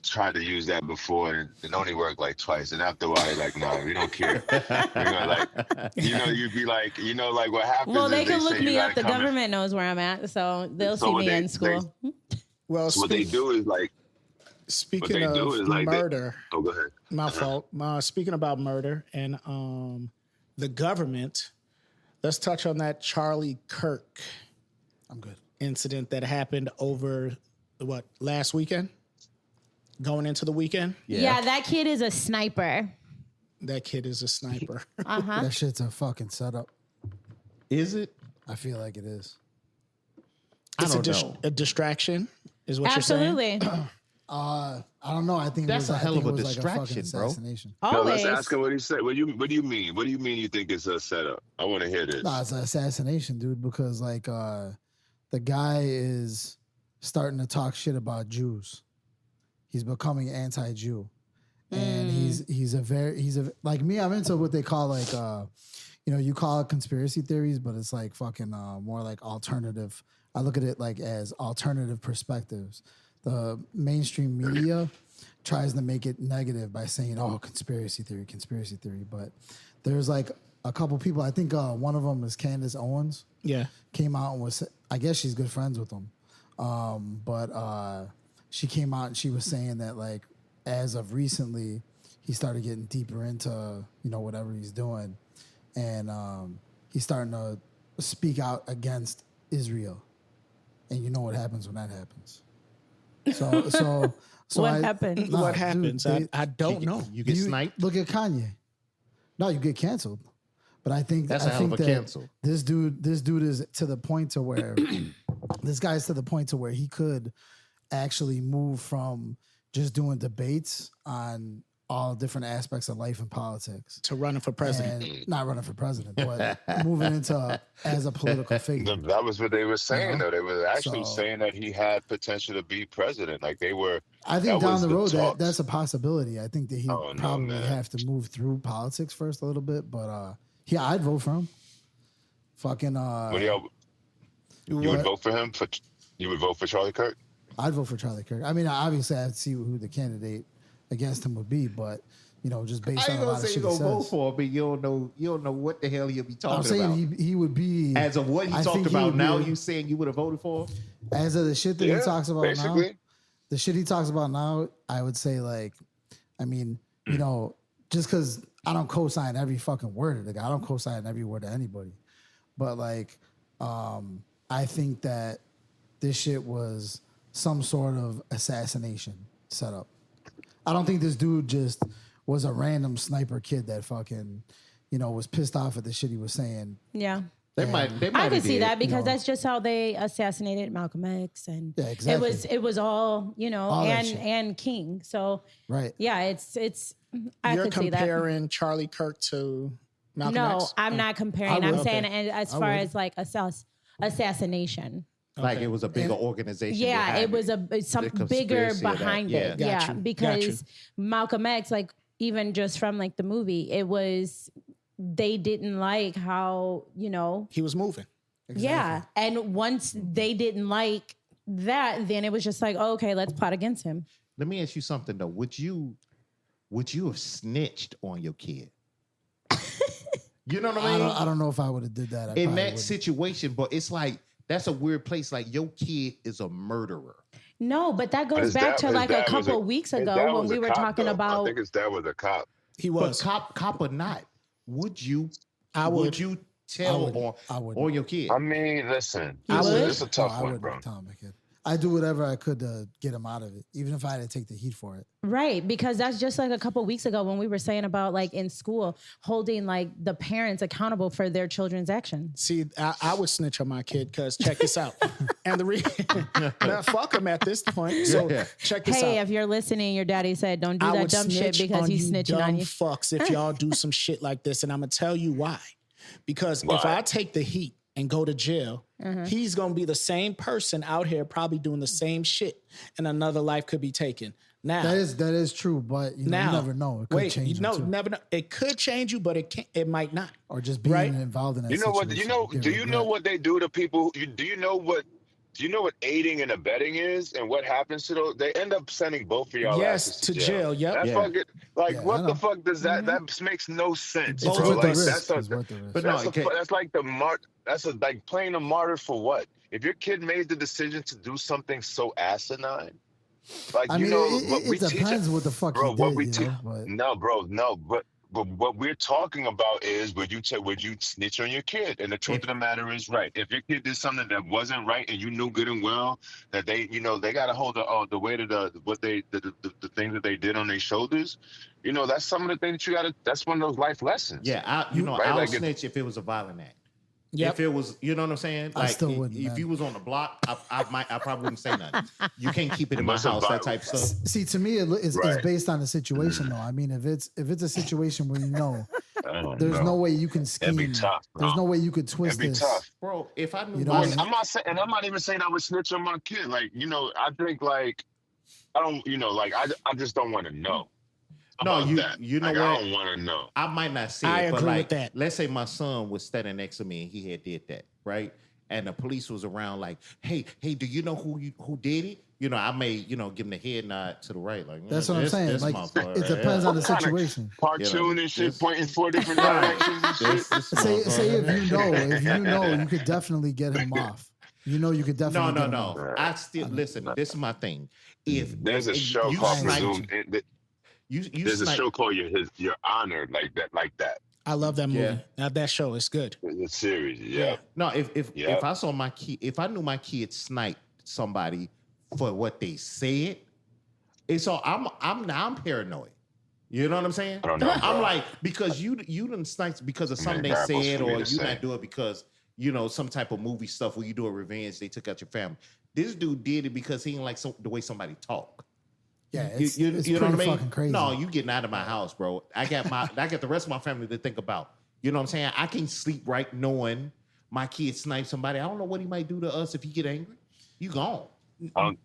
tried to use that before, and it only worked like twice. And after a while, like, no, we don't care. You'd be like, like what happens. Well, they is can look me up. The come in. government knows where I'm at, so they'll see me in school. Well, So what they do is like, speaking of murder, oh, go ahead. my fault. Speaking about murder and the government, let's touch on that Charlie Kirk incident that happened over last weekend? Going into the weekend? Yeah, that kid is a sniper. That kid is a sniper. Uh-huh. That shit's a fucking setup. Is it? I feel like it is. It's a distraction, is what you're saying? Absolutely. I don't know. I think That's a hell of a distraction, bro. Assassination. No, Always. let's ask him what he said. What do you mean? What do you mean you think it's a setup? I want to hear this. No, it's an assassination, dude, because the guy is starting to talk shit about Jews. He's becoming anti-Jew. And he's like me, I'm into what they call you call it conspiracy theories, but it's like fucking more like alternative. I look at it like as alternative perspectives. The mainstream media tries to make it negative by saying, "Oh, conspiracy theory," but there's like a couple people. I think one of them is Candace Owens. Yeah, came out and was. I guess she's good friends with him, but she came out and she was saying that like as of recently, he started getting deeper into whatever he's doing, and he's starting to speak out against Israel, and you know what happens when that happens. So what happened? What happens? Dude, I don't know. You get sniped? Look at Kanye. No, you get canceled. But I think that's a hell of a cancel. This dude is to the point to where this guy's to the point to where he could actually move from just doing debates on all different aspects of life and politics to running for president. And not running for president, but moving into as a political figure. That was what they were saying, though. They were actually saying that he had potential to be president. Like they were. I think down the road that's a possibility. I think that he probably have to move through politics first a little bit, but yeah, I'd vote for him. Fucking. You would vote for him? You would vote for Charlie Kirk? I'd vote for Charlie Kirk. I mean, obviously, I'd see who the candidate against him would be, but just based on a lot of shit he says. Vote for him, but you don't know what the hell he'll be talking about. I'm saying he would be as of what he talked about. Now you saying you would have voted for him? As of the shit that he talks about basically. now. The shit he talks about now, I would say just because I don't co-sign every fucking word of the guy. I don't co-sign every word of anybody, but I think that this shit was some sort of assassination setup. I don't think this dude just was a random sniper kid that fucking, was pissed off at the shit he was saying. Yeah. They might I could see that because that's just how they assassinated Malcolm X, and exactly. it was all and King. So right, yeah, it's. You're comparing Charlie Kirk to Malcolm X? No, I'm not comparing. I'm saying as far as like assassination. Like it was a bigger organization. Yeah, it was something bigger behind it. Yeah, because Malcolm X, like even just from like the movie, it was. They didn't like how, he was moving. Exactly. Yeah. And once they didn't like that, then it was just like, okay, let's plot against him. Let me ask you something though. Would you have snitched on your kid? You know what I mean? I don't know if I would have did that. In that situation, but it's like, that's a weird place. Like your kid is a murderer. No, but that goes back to like a couple weeks ago when we were talking about. I think his dad was a cop. He was. But cop or not, would you I would would. you tell I wouldn't. or your kid? I mean, listen, You would? it's a No, tough I one, wouldn't bro. tell my kid. I do whatever I could to get him out of it, even if I had to take the heat for it. Right, because that's just like a couple weeks ago when we were saying about like in school holding like the parents accountable for their children's actions. See, I would snitch on my kid because check this out. And the now fuck him at this point. So check this Hey, out. if you're listening, your daddy said don't do I that would dumb shit snitch because on he's you snitching dumb on you. fucks if y'all do some shit like this, and I'm gonna tell you why. Because if Why? I take the heat and go to jail, he's gonna be the same person out here probably doing the same shit, and another life could be taken. Now That is true, but you never know. It could change. no, you too. never know. It could change you, but it might not. Or just being Right? involved in that You know what? situation. Do you know what they do to people? Do you know what? Do you know what aiding and abetting is, and what happens to those? They end up sending both of y'all Yes, asses to jail. Yep. That Yeah. fucking like Yeah, I what the know. fuck does that? That makes no sense, It's bro. worth the Like risk. that's It's worth the risk. But no, that's like like playing a martyr for what? If your kid made the decision to do something so asinine, like I mean, what we it depends teach, what the fuck bro. he What did, we you teach, know, but no, bro, no, but what we're talking about is would you snitch on your kid? And the truth of the matter is, right, if your kid did something that wasn't right and you knew good and well that they got to hold the weight of the things that they did on their shoulders, that's some of the things that you got to. That's one of those life lessons. Yeah, right? I'll Like snitch if it was a violent act. Yep. If it was, you know what I'm saying? I still wouldn't, if man. you was on the block, I probably wouldn't say nothing. You can't keep it in my Unless a house, that violent- type of stuff. see, to me, it's Right. based on the situation, though. I mean, if it's a situation where I don't there's know. no way you can scheme. That'd be tough, bro. There's no way you could twist That'd be this. tough. Bro, if I knew You know my what I mean? I'm not saying, and I'm not even saying I would snitch on my kid. Like, I think like I don't, I just don't want to know. No, about you that. you know Like, what? I don't want to know. I might not say I it, but agree with like, that. let's say my son was standing next to me and he had did that, right? And the police was around, like, hey, do you know who did it? I may, give him the head nod to the right, like That's what I'm saying. this Like, motherfucker, it depends on the What kind of situation. Cartoon and shit, this- pointing 4 different directions and shit. This Say motherfucker. if you know, you could definitely get him off. You could definitely get him off. No. I still listen. This is my thing. If There's a show you called snipe- Presumed. you There's a snipe- show called Your Honor, like that. I love that movie. Yeah. Now that show is good. The series, yeah. No, if Yeah. I saw my kid, if I knew my kid sniped somebody for what they said, it's all I'm paranoid. You know what I'm saying? I don't know, I'm bro. like, because you didn't snipe because of something they Variables said, for me or to you say. not do it because some type of movie stuff where you do a revenge, they took out your family. This dude did it because he didn't like the way somebody talk. Yeah, You, it's you pretty know what I mean? fucking crazy. No, you getting out of my house, bro. I got the rest of my family to think about. You know what I'm saying? I can't sleep right knowing my kid sniped somebody. I don't know what he might do to us if he get angry. You gone. I don't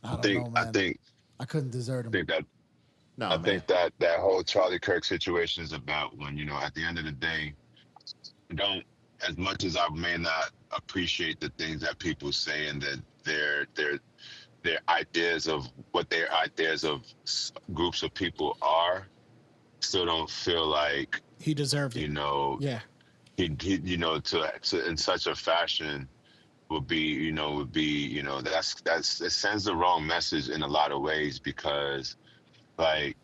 know, I man. think I couldn't desert him. that No, I man. think that whole Charlie Kirk situation is about when, at the end of the day, as much as I may not appreciate the things that people say and that their ideas of what their ideas of groups of people are, still don't feel like, He deserved it. Yeah. he to in such a fashion would be that's it sends the wrong message in a lot of ways because like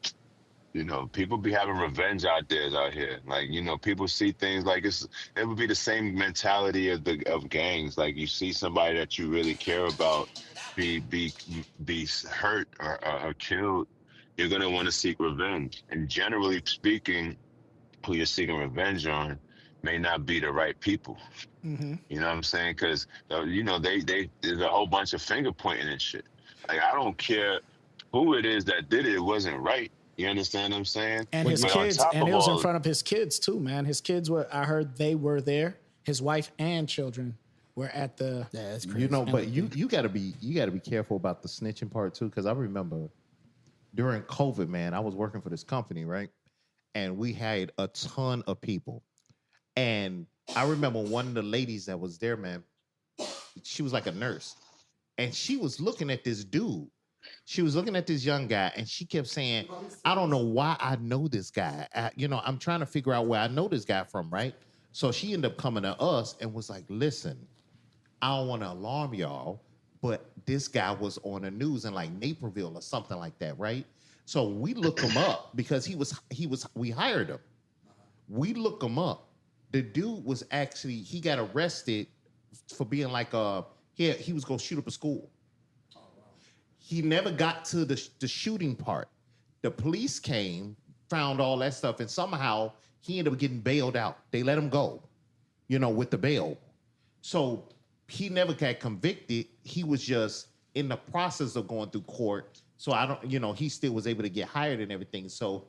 people be having revenge ideas out here. Like, people see things like it would be the same mentality of gangs. Like you see somebody that you really care about be hurt or killed, you're gonna want to seek revenge. And generally speaking, who you're seeking revenge on may not be the right people. Mm-hmm. You know what I'm saying? Because they there's a whole bunch of finger pointing and shit. Like I don't care who it is that did it. It wasn't right. You understand what I'm saying? And his But on kids, top and of it was in all- front of his kids too, man. His kids I heard they were there. His wife and children were at the. Yeah, it's crazy. But you gotta be careful about the snitching part too, because I remember during COVID, man, I was working for this company, right? And we had a ton of people. And I remember one of the ladies that was there, man, she was like a nurse. And she was looking at this dude. She was looking at this young guy, and she kept saying, I don't know why I know this guy. I'm trying to figure out where I know this guy from, right? So she ended up coming to us and was like, listen, I don't want to alarm y'all, but this guy was on the news in like Naperville or something like that, right? So we looked him up because we hired him. We look him up, the dude was actually, he got arrested for being like he was gonna shoot up a school. He never got to the shooting part. The police came, found all that stuff, and somehow he ended up getting bailed out. They let him go, with the bail. So he never got convicted. He was just in the process of going through court. So I don't, he still was able to get hired and everything. So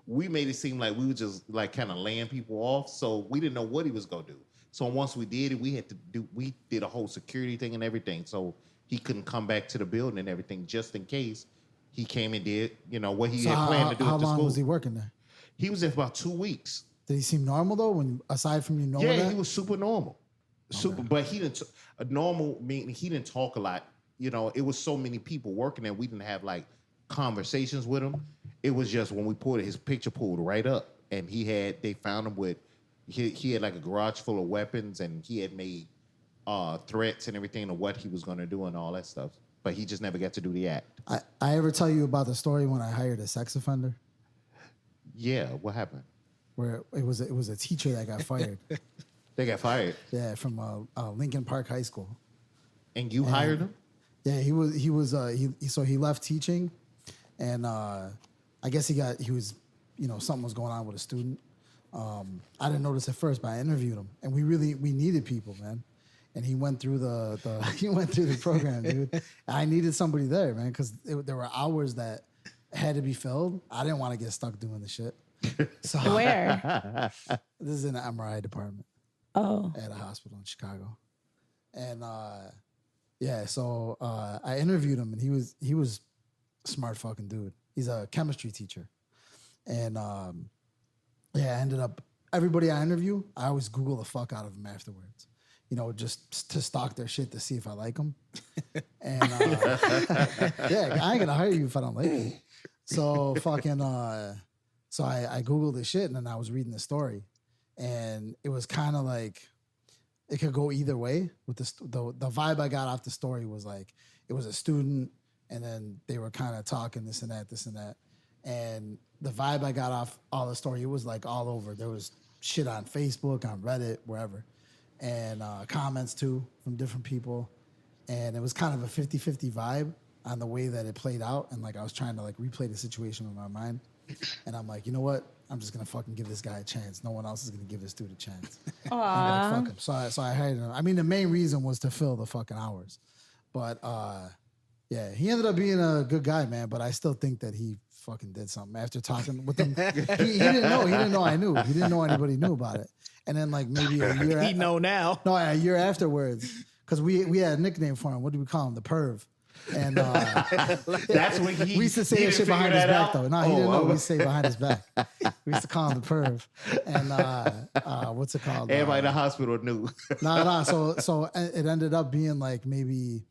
we made it seem like we were just like kind of laying people off. So we didn't know what he was gonna do. So once we did it, we did a whole security thing and everything. So he couldn't come back to the building and everything, just in case he came and did, what he had planned to do how at the long school. was he working there? He was there for about 2 weeks. Did he seem normal though? When aside from knowing Yeah, that? he was super normal. Super, but he didn't. A normal meaning he didn't talk a lot. It was so many people working there. We didn't have like conversations with him. It was just when we pulled his picture pulled right up, and they found him with. He had like a garage full of weapons, and he had made threats and everything of what he was going to do and all that stuff. But he just never got to do the act. I ever tell you about the story when I hired a sex offender? Yeah, what happened? Where it was a teacher that got fired. They got fired. Yeah, from Lincoln Park High School. And you hired him? Yeah, he left teaching, and I guess he was something was going on with a student. I didn't notice at first, but I interviewed him, and we needed people, man. And he went through the program, dude. And I needed somebody there, man, because there were hours that had to be filled. I didn't want to get stuck doing the shit. So Where? This is in the MRI department. Oh. At a hospital in Chicago. And so I interviewed him, and he was a smart fucking dude. He's a chemistry teacher. And I ended up, everybody I interview, I always Google the fuck out of them afterwards. Just to stalk their shit to see if I like them. And yeah, I ain't gonna hire you if I don't like you. So fucking, so I Googled this shit, and then I was reading the story. And it was kind of like, it could go either way. With the vibe I got off the story was like, it was a student, and then they were kind of talking this and that. And the vibe I got off all the story, it was like all over. There was shit on Facebook, on Reddit, wherever. And comments too from different people. And it was kind of a 50-50 vibe on the way that it played out. And like I was trying to like replay the situation in my mind. And I'm like, you know what? I'm just gonna fucking give this guy a chance. No one else is gonna give this dude a chance. Aww. Like, fuck him. So I hired him. I mean, the main reason was to fill the fucking hours. But yeah, he ended up being a good guy, man. But I still think that he fucking did something after talking with him. He didn't know. He didn't know I knew. He didn't know anybody knew about it. And then like maybe a year. He know now. No, a year afterwards, because we had a nickname for him. What do we call him? The Perv. And that's when we used to say that shit behind his back, though. No, he didn't know. We used to say behind his back. We used to call him the Perv. And what's it called? Everybody in the hospital knew. No. So it ended up being like maybe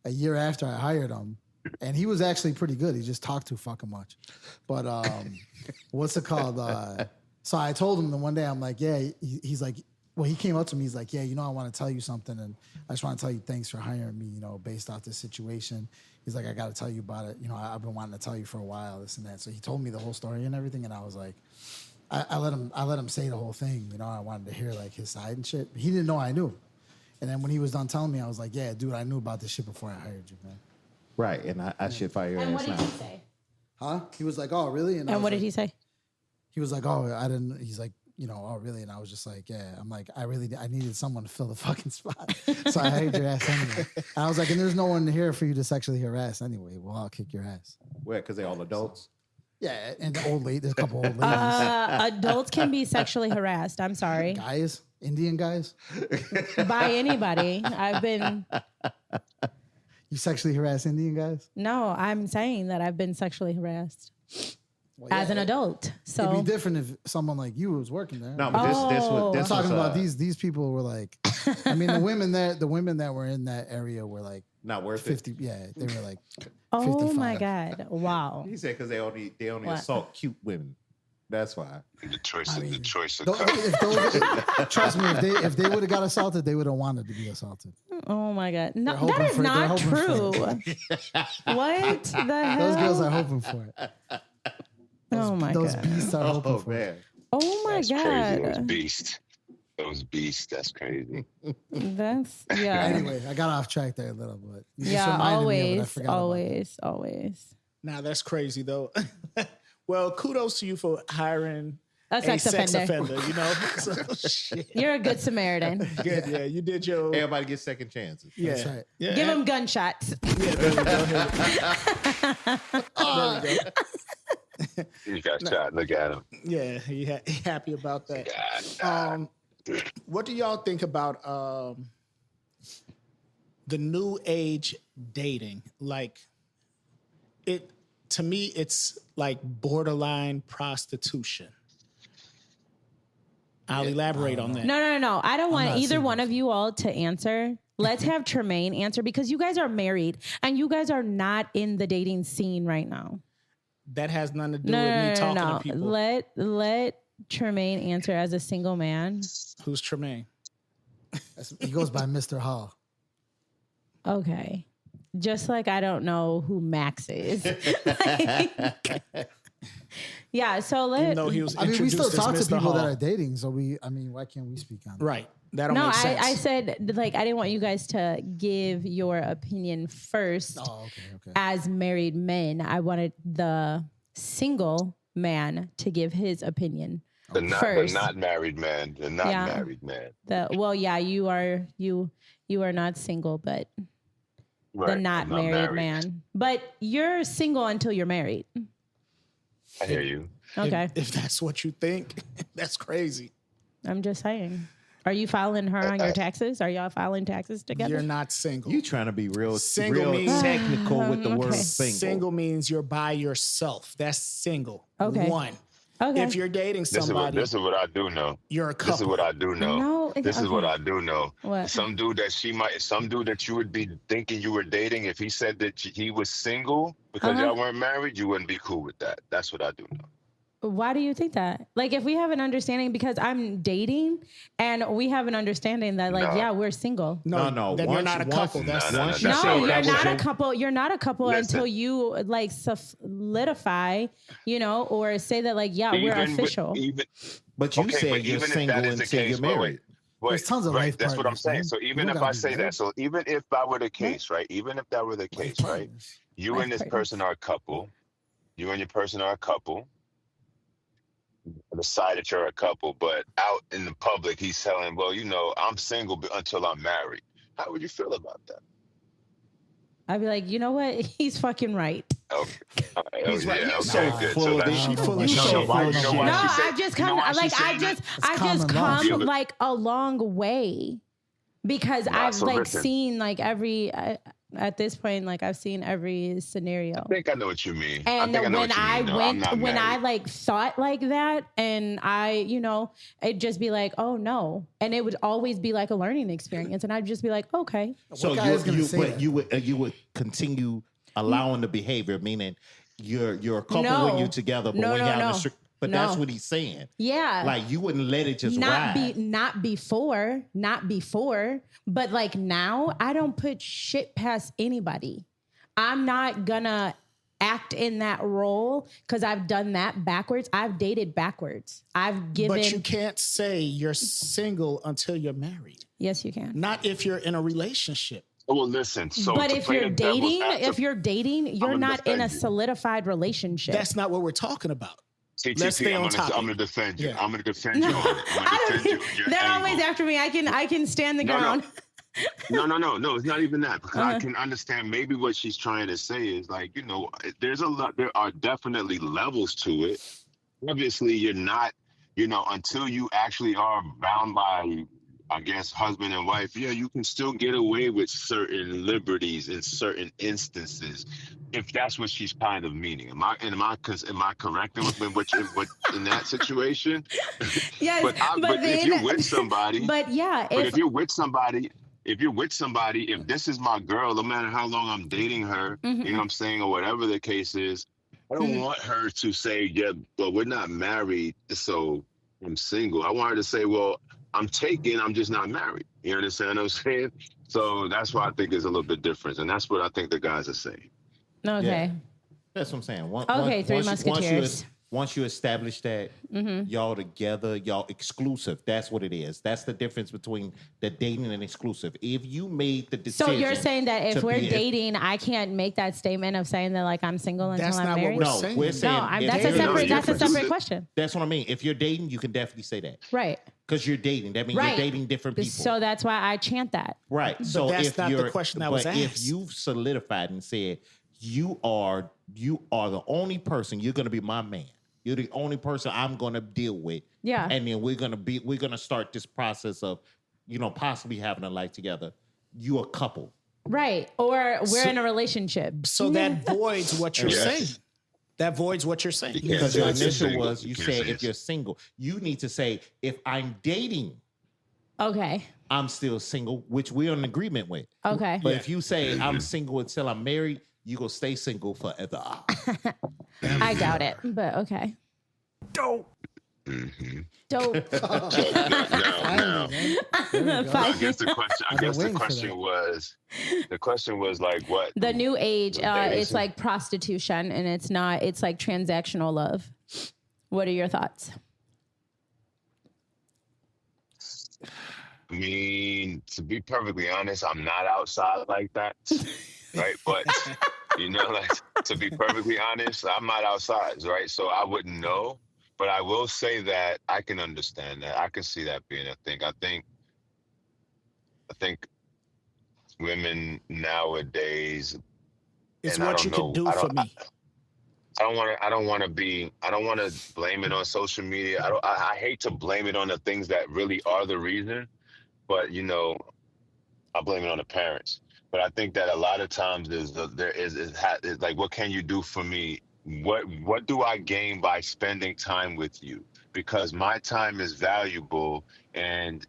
a year after I hired him, and he was actually pretty good. He just talked too fucking much. But what's it called? So I told him the one day, I'm like, yeah. He's like, well, he came up to me. He's like, yeah, I want to tell you something, and I just want to tell you thanks for hiring me. Based off this situation. He's like, I got to tell you about it. I've been wanting to tell you for a while, this and that. So he told me the whole story and everything, and I was like, I let him say the whole thing. I wanted to hear like his side and shit. He didn't know I knew. And then when he was done telling me, I was like, yeah, dude, I knew about this shit before I hired you, man. Right, and I should fire your And what ass did now. he say? Huh? He was like, oh, really? And what did he say? He was like, oh, I didn't. He's like, oh, really? And I was just like, yeah. I'm like, I needed someone to fill the fucking spot. So I hired your ass anyway. And I was like, and there's no one here for you to sexually harass anyway. Well, I'll kick your ass. Where? Because they're all adults? Yeah, and the old lady, there's a couple old ladies. Adults can be sexually harassed. I'm sorry. Guys? Indian guys? By anybody. I've been... You sexually harass Indian guys? No, I'm saying that I've been sexually harassed. Well, as an adult. So it'd be different if someone like you was working there. No, but I'm this talking was, about these people were like, I mean, the women that were in that area were like not worth 50. it. Yeah, they were like. oh 55. my God! Wow. He said because they only What? assault cute women. That's why. The choice of Trust me, if they would have got assaulted, they would have wanted to be assaulted. Oh my God! No, They're that is hoping for- not they're true. hoping What the hell? Those girls are hoping for it. Oh my Those God! beasts are hoping Oh for it. man. Oh my That's crazy. Those God! beast. Those beasts. That's crazy. That's yeah. Anyway, I got off track there a little, but you just Yeah, reminded me of it. I always, forgot about that. always. Now that's crazy though. Well, kudos to you for hiring A sex offender. You know, so, shit. You're a good Samaritan. Good, yeah. You did your. Everybody gets second chances. Yeah, That's right. yeah. Give him gunshots. Yeah, there we go. There we go. He got shot. Look at him. Yeah, he happy about that. God. What do y'all think about the new age dating? Like, it to me, it's like borderline prostitution. I'll elaborate on that. No. I don't want not either serious. one of you all to answer. Let's have Tremaine answer because you guys are married and you guys are not in the dating scene right now. That has nothing to do with me talking to people. Let Tremaine answer as a single man. Who's Tremaine? He goes by Mr. Hall. Okay. Just like I don't know who Max is. Yeah, so Even though he was I mean, we introduced still talk as to Mr. people Hall. that are dating, so why can't we speak on it? Right. That don't no, make sense. I said like I didn't want you guys to give your opinion first Oh, okay. as married men. I wanted the single man to give his opinion The first. not married man. The not Yeah. married man. You are not single, but Right. the I'm not married man. But you're single until you're married. I hear you. Okay. If that's what you think, that's crazy. I'm just saying. Are you filing her on your taxes? Are y'all filing taxes together? You're not single. You trying to be real Single means- technical with the word Okay. single. Single means you're by yourself. That's single. Okay. One. Okay. If you're dating This somebody, is what I do know. you're a couple. This is what I do know. No, This is okay. what I do know. What? Some dude that you would be thinking you were dating, if he said that he was single because y'all weren't married, you wouldn't be cool with that. That's what I do know. Why do you think that? Like, if we have an understanding, because I'm dating and we have an understanding that, like, No. yeah, we're single. No. Then you're not a couple. No, That's no, once no, you No, say you're that not was a couple. You're not a couple Listen. until you like solidify, or say that like, yeah, we're official. But you Okay, said but you're even if single that is the until case, you're married. There's tons of life That's what I'm partners, saying. man. So You even don't if gotta I be say married. that, so even if that were the case, right? Even if that were the case, right? You Life and this partners. person are a couple. You and your person are a couple. Decide that you're a couple, but out in the public, he's telling, well, I'm single until I'm married. How would you feel about that? I'd be like, you know what? He's fucking right. Okay. All right. He's right. Yeah, You okay, so good. full of that's- this. She full of You shit. so why- full of you know why shit. No, she said- I've just you know come why like she's I saying that? just common law. come Yeah, but- like a long way because Nah, I've so like listen. seen like every at this point like I've seen every scenario. I think I know what you mean. And I think I know when what you I mean, though. I'm went, not when I married. like thought like that, and I, it'd just be like, oh no, and it would always be like a learning experience, and I'd just be like, okay, So What guy is gonna say that? you would continue allowing the behavior, meaning you're a couple No. when you're together, but No, when no, you're no. but No. that's what he's saying. yeah, Like you wouldn't let it just ride. not before, but like now, I don't put shit past anybody. I'm not gonna act in that role because I've done that backwards. I've dated backwards. I've given. But you can't say you're single until you're married. Yes, you can. Not if you're in a relationship. Well, listen. So But to if play you're the devil's dating, advocate- you're gonna not in a defend you. solidified relationship. That's not what we're talking about. Let's stay on topic. I'm gonna defend you. Yeah. I'm gonna defend you on it. I'm gonna I defend you. don't, your they're angle. always after me. I can stand the No, no. ground. No, it's not even that, because I can understand maybe what she's trying to say is like, there are definitely levels to it. Obviously, you're not, until you actually are bound by, I guess, husband and wife, yeah, you can still get away with certain liberties in certain instances, if that's what she's kind of meaning. Am I correct in what in that situation? Yes, But if you're with somebody, but yeah, if you're with somebody, if this is my girl, no matter how long I'm dating her, you know what I'm saying, or whatever the case is, I don't want her to say, yeah, but we're not married, so I'm single. I want her to say, well, I'm taken, I'm just not married. You understand what I'm saying? So that's why I think there's a little bit difference, and that's what I think the guys are saying. okay. That's what I'm saying. Okay, Three Musketeers. Once you establish that y'all together, y'all exclusive. That's what it is. That's the difference between the dating and exclusive. If you made the decision, So you're saying that if to we're be- dating, I can't make that statement of saying that like I'm single until That's I'm not married? what we're no, saying. we're saying No, if that's a you're- separate. you're That's a separate producing- question. That's what I mean. If you're dating, you can definitely say that Right. because you're dating. That means Right. you're dating different people. So that's why I chant that. Right. So that's if not the you're, question that but was if asked. you've solidified and said you are the only person, you're going to be my man. You're the only person I'm going to deal with. Yeah. And then we're going to start this process of, possibly having a life together. You a couple. Right. Or we're in a relationship. So that voids what you're Yes. saying. That voids what you're saying. You can't Because say your if you're initial single. was you can't said say if you're single, you need to say if I'm dating, Okay. I'm still single, which we're in agreement with. Okay. But if you say I'm single until I'm married, you gonna stay single forever. I doubt it, but okay. Dope. Now, I guess the question. I I've been guess the waiting for question that. was. The question was like, what? The new age, dating it's scene. like prostitution, and it's not. It's like transactional love. What are your thoughts? I mean, to be perfectly honest, I'm not outside like that, right? But like to be perfectly honest, I'm not outside, right? So I wouldn't know, but I will say that I can understand that. I can see that being a thing. I think women nowadays. It's and I what don't you know, can do I for don't- me. I don't want to blame it on social media. I hate to blame it on the things that really are the reason, but I blame it on the parents. But I think that a lot of times is like, what can you do for me? What do I gain by spending time with you? Because my time is valuable, and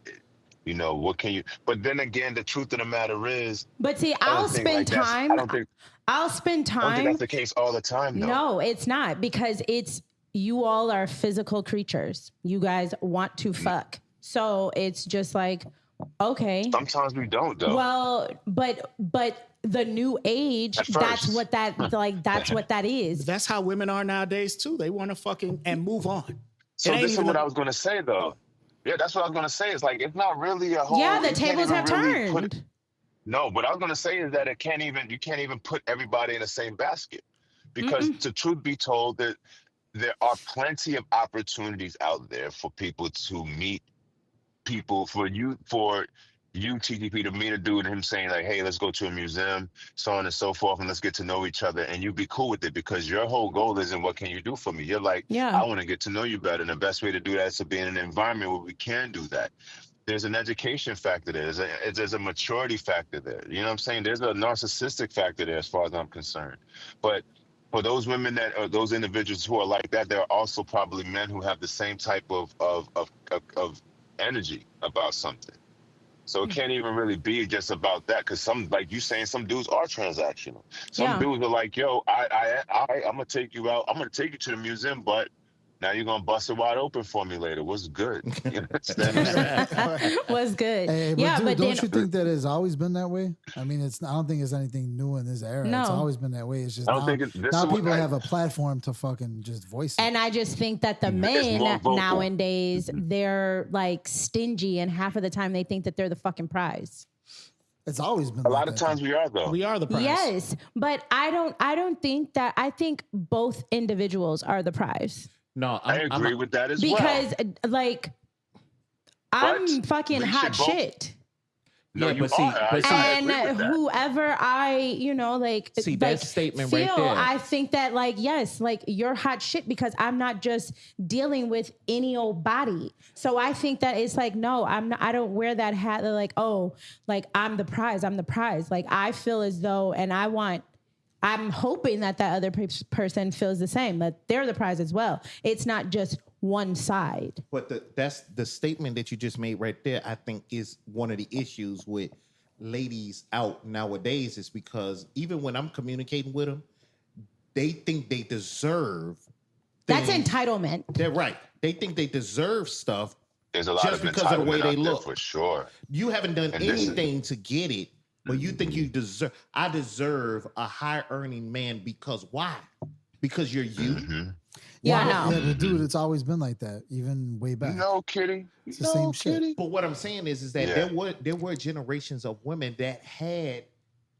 what can you? But then again, the truth of the matter is, But see, I don't I'll think, spend like, that's- time. I don't think I'll spend time. that's the case all the time, though. No, it's not, because you all are physical creatures. You guys want to fuck. So it's just like, okay. Sometimes we don't, though. Well, but the new age, At that's first. what that is. That's how women are nowadays too. They want to fucking and move on. So It ain't this is even what a- I was going to say, though. Yeah, that's what I was going to say. It's like, it's not really a whole. Yeah, the you can't tables even have really put turned. it- No, what I was going to say is that you can't even put everybody in the same basket, because the truth be told, that there are plenty of opportunities out there for people to meet people, for you TTP to meet a dude and him saying like, hey, let's go to a museum, so on and so forth, and let's get to know each other, and you be cool with it, because your whole goal isn't what can you do for me. You're like, Yeah. I want to get to know you better, and the best way to do that is to be in an environment where we can do that. There's an education factor there. There's a maturity factor there. You know what I'm saying? There's a narcissistic factor there, as far as I'm concerned. But for those women or those individuals who are like that, there are also probably men who have the same type of energy about something. So it can't even really be just about that, because some, like you saying, some dudes are transactional. Some Yeah. dudes are like, yo, I'm gonna take you out. I'm gonna take you to the museum, but now you're gonna bust it wide open for me later. What's good? You understand what I'm saying? Was good. Hey, but yeah, dude, but don't then you think that it's always been that way? I mean, I don't think it's anything new in this era. No. It's always been that way. It's just I don't now, think this now is what people I- have a platform to fucking just voice it. and I just think that the It's men more vocal. nowadays, they're like stingy, and half of the time they think that they're the fucking prize. It's always been A like lot of that, times we are, though. We are the prize. Yes, but I don't think that. I think both individuals are the prize, No, I agree with that as well. because like I'm But fucking we hot should both- shit. No, Yeah, you but see- are. but see- I And agree with that. whoever See, like that statement right feel, there. I think that like, yes, like you're hot shit, because I'm not just dealing with any old body. So I think that it's like, no, I don't wear that hat. They're like, oh, like I'm the prize. Like I feel as though, and I'm hoping that other person feels the same, that they're the prize as well. It's not just one side. But that's the statement that you just made right there, I think, is one of the issues with ladies out nowadays, is because even when I'm communicating with them, they think they deserve That's things. entitlement. They're right. They think they deserve stuff. There's a lot just of because of the way entitlement they out there, look. for sure. You haven't done And this is- anything to get it, but you think you deserve. I deserve a high earning man, because why? because you're you. Mm-hmm. Yeah, no. Yeah, the dude, it's always been like that, even way back. No kidding. It's the same shit. But what I'm saying is that Yeah. there were generations of women that had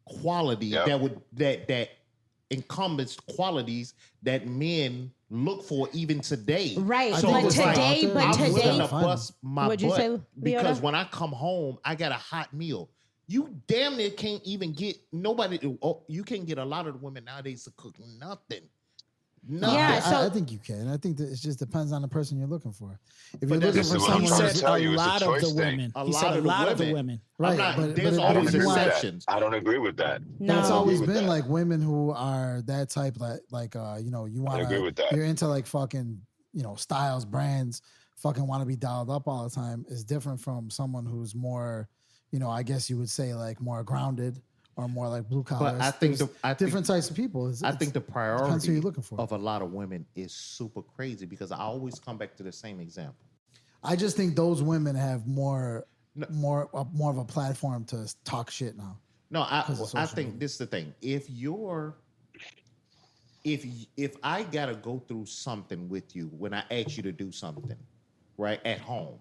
quality Yep. that encompassed qualities that men look for even today. Right. I So think But it's like today, out but there. I'm willing today, to bust my What'd you butt say, because Leota? when I come home, I got a hot meal. You damn near can't even get nobody. You can't get a lot of the women nowadays to cook nothing. Nothing. Yeah, so- I think you can. I think that it just depends on the person you're looking for. If you're But looking this for is what I'm He someone, trying to said tell a you, it's a lot of choice the thing. women. A He lot said of a the lot of the women. women. right? not- but there's if I don't always you agree with want- exceptions. that. I don't agree with that. But it's No. always agree with been that. like women who are that type, like you know, you want agree with that. you're into like fucking, you know, styles, brands, fucking want to be dialed up all the time is different from someone who's more, you know, I guess you would say like more grounded or more like blue collar. But I think There's different types of people. I think the depends who priority you're looking for. of a lot of women is super crazy because I always come back to the same example. I just think those women have more of a platform to talk shit now. No, I 'Cause of social think media. this is the thing. If I gotta go through something with you when I ask you to do something, right, at home,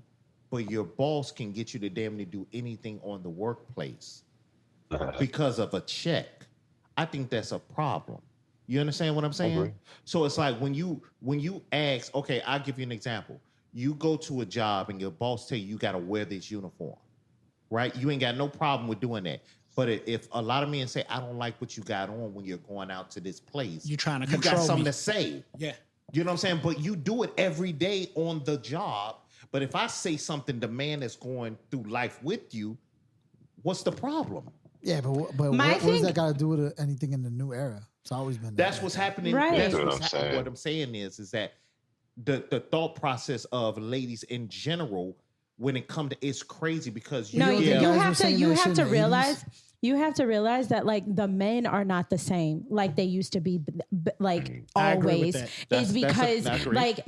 but your boss can get you to damn near do anything on the workplace because of a check, I think that's a problem. You understand what I'm saying? agree. So it's like when you ask, okay, I'll give you an example. You go to a job and your boss tell you gotta wear this uniform, right? You ain't got no problem with doing that. But if a lot of men say, I don't like what you got on when you're going out to this place, You trying to you got control something me. to say. Yeah. You know what I'm saying? But you do it every day on the job. But if I say something to man that's going through life with you, what's the problem? Yeah, but what My does thing- that got to do with anything in the new era? It's always been that That's way. what's happening. Right. That's That's what what's I'm saying. what I'm saying is that the thought process of ladies in general, when it comes to, it's crazy because No, don't think you guys were have to saying you that shit have in to the 80s? realize that like the men are not the same like they used to be like I agree with always. that. Is because I agree. like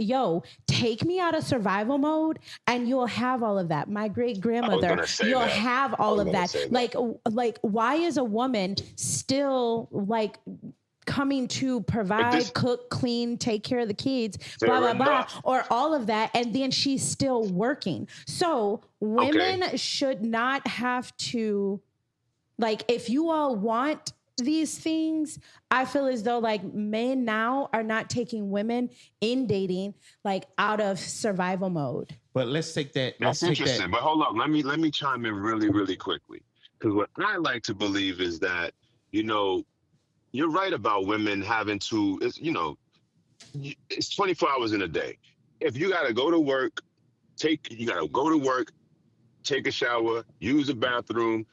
take me out of survival mode and you'll have all of that. My great grandmother, gonna say you'll that. have I all was of gonna that. say that. Like why is a woman still like coming to provide, this- cook, clean, take care of the kids, Fair blah, blah, blah, enough. or all of that. And then she's still working. So women should not have to, like, if you all want these things, I feel as though like men now are not taking women in dating, like out of survival mode. But let's take that. That's Let's take interesting. that. But hold on, let me chime in really, really quickly. Because what I like to believe is that, you know, you're right about women having to, it's 24 hours in a day. If you gotta go to work, take a shower, use the bathroom,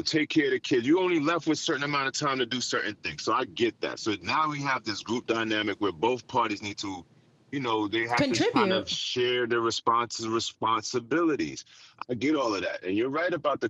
take care of the kids. You're only left with a certain amount of time to do certain things. So I get that. So now we have this group dynamic where both parties need to, they have to kind Contribute. of share their responsibilities. I get all of that. And you're right about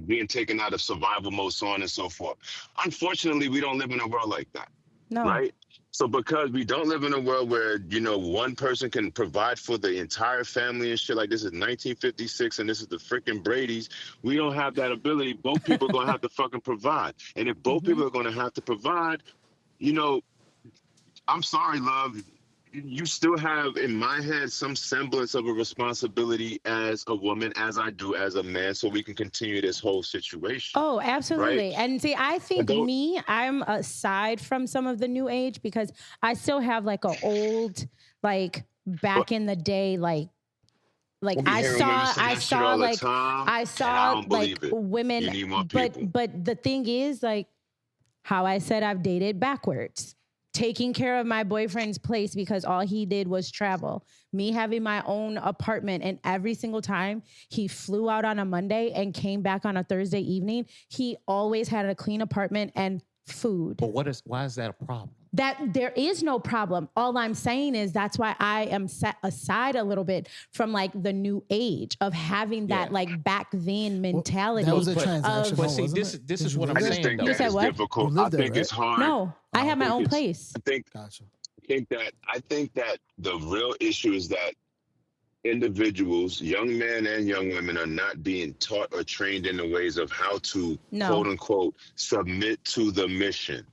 being taken out of survival mode, so on and so forth. Unfortunately, we don't live in a world like that. No. Right? So because we don't live in a world where, one person can provide for the entire family and shit, like this is 1956 and this is the freaking Brady's, we don't have that ability. Both people are going to have to fucking provide. And if both people are going to have to provide, I'm sorry, love, you still have, in my head, some semblance of a responsibility as a woman, as I do as a man, so we can continue this whole situation. Oh, absolutely. Right? And see, I think I'm aside from some of the new age because I still have like an old, like back in the day, like We'll be hearing women say that shit all the time, I and saw don't believe like it. women, You need more people. but the thing is like how I said I've dated backwards. Taking care of my boyfriend's place because all he did was travel. Me having my own apartment, and every single time he flew out on a Monday and came back on a Thursday evening, he always had a clean apartment and food. But why is that a problem? That there is no problem. All I'm saying is that's why I am set aside a little bit from like the new age of having that like back then mentality. That was a But- transaction. But home, see, wasn't this it? is Did you what I'm live I there? just saying, think though. You that said it's what? difficult. You I live there, think it's right? hard. No, I have my think own it's- place. Gotcha. I think that the real issue is that individuals, young men and young women, are not being taught or trained in the ways of how to No. quote unquote submit to the mission,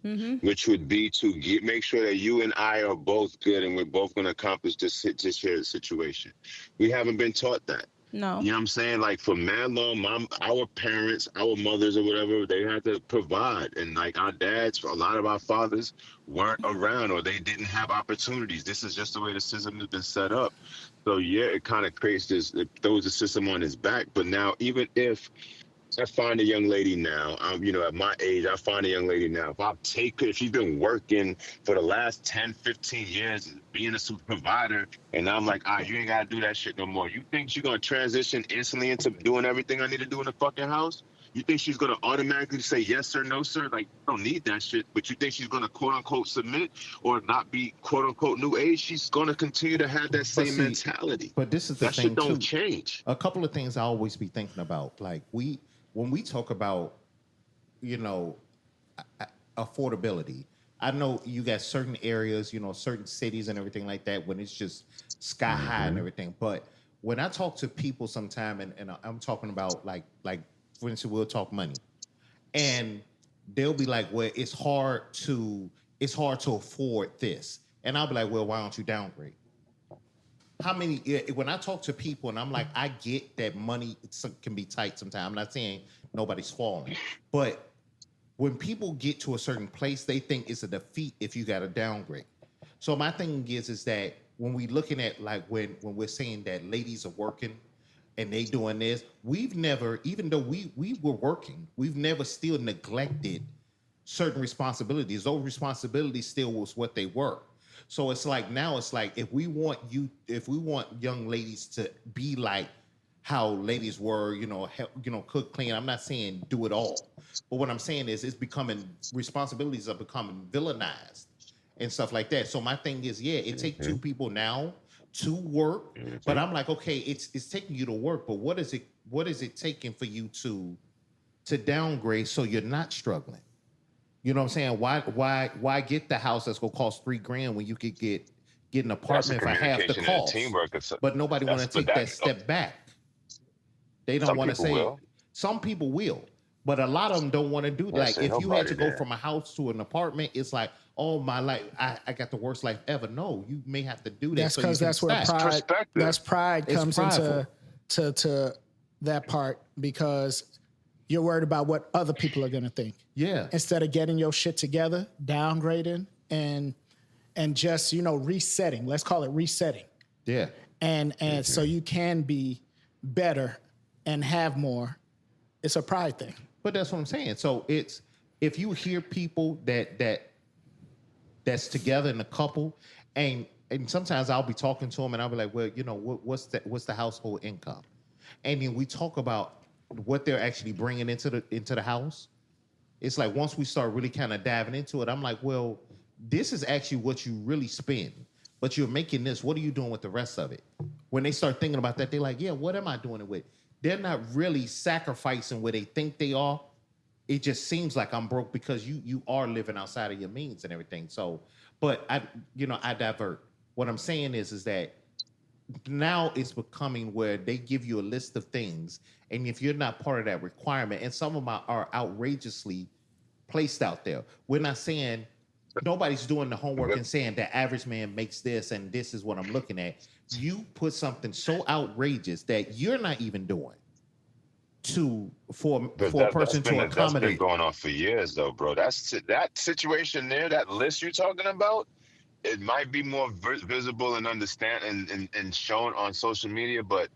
which would be to make sure that you and I are both good and we're both going to accomplish this shared situation. We haven't been taught that. No. You know what I'm saying? Like for mad long, our parents, our mothers or whatever, they had to provide. And like our dads, a lot of our fathers weren't around or they didn't have opportunities. This is just the way the system has been set up. So yeah, it kind of creates this, it throws the system on his back. But now, even if I find a young lady now, at my age, I find a young lady now. If she's been working for the last 10, 15 years, being a super provider, and I'm like, you ain't got to do that shit no more. You think she's going to transition instantly into doing everything I need to do in the fucking house? You think she's going to automatically say yes sir, no sir? Like, I don't need that shit. But you think she's going to quote unquote submit or not be quote unquote new age? She's going to continue to have that same mentality. But this is the that thing shit don't too. change. A couple of things I always be thinking about, like when we talk about, affordability, I know you got certain areas, certain cities and everything like that when it's just sky high and everything. But when I talk to people sometime, and I'm talking about like for instance, we'll talk money, and they'll be like, well, it's hard to afford this. And I'll be like, well, why don't you downgrade? When I talk to people and I'm like, I get that money can be tight sometimes. I'm not saying nobody's falling, but when people get to a certain place, they think it's a defeat if you got to downgrade. So my thing is that when we looking at like when we're saying that ladies are working and they doing this, we've never, even though we were working, we've never still neglected certain responsibilities. Those responsibilities still was what they were. So it's like now it's like if we want young ladies to be like how ladies were, cook, clean. I'm not saying do it all, but what I'm saying is responsibilities are becoming villainized and stuff like that. So my thing is, it takes two people now to work, but I'm like, okay, it's taking you to work, but what is it taking for you to downgrade so you're not struggling? You know what I'm saying? Why get the house that's gonna cost $3,000 when you could get an apartment for half the cost? Teamwork. But nobody want to take that step back. They don't want to say. Will. Some people will, but a lot of them don't want to do. Like if you had to go from a house to an apartment, it's like, oh my life, I got the worst life ever. No, you may have to do that. That's because that's where pride comes into that part, because you're worried about what other people are going to think. Yeah. Instead of getting your shit together, downgrading and just, resetting. Let's call it resetting. Yeah. And so you can be better and have more. It's a pride thing. But that's what I'm saying. So it's, if you hear people that's together in a couple, and sometimes I'll be talking to them and I'll be like, well, what's the household income? And then we talk about what they're actually bringing into the house. It's like once we start really kind of diving into it, I'm like, well, this is actually what you really spend, but you're making this. What are you doing with the rest of it? When they start thinking about that, they're like, yeah, what am I doing it with? They're not really sacrificing where they think they are. It just seems like I'm broke because you are living outside of your means and everything. So, but I divert. What I'm saying is that now it's becoming where they give you a list of things, and if you're not part of that requirement, and some of them are outrageously placed out there. We're not saying nobody's doing the homework and saying the average man makes this and this is what I'm looking at. You put something so outrageous that you're not even doing for a person to accommodate. That's been going on for years, though, bro. That situation there, that list you're talking about, it might be more visible and understand and shown on social media, but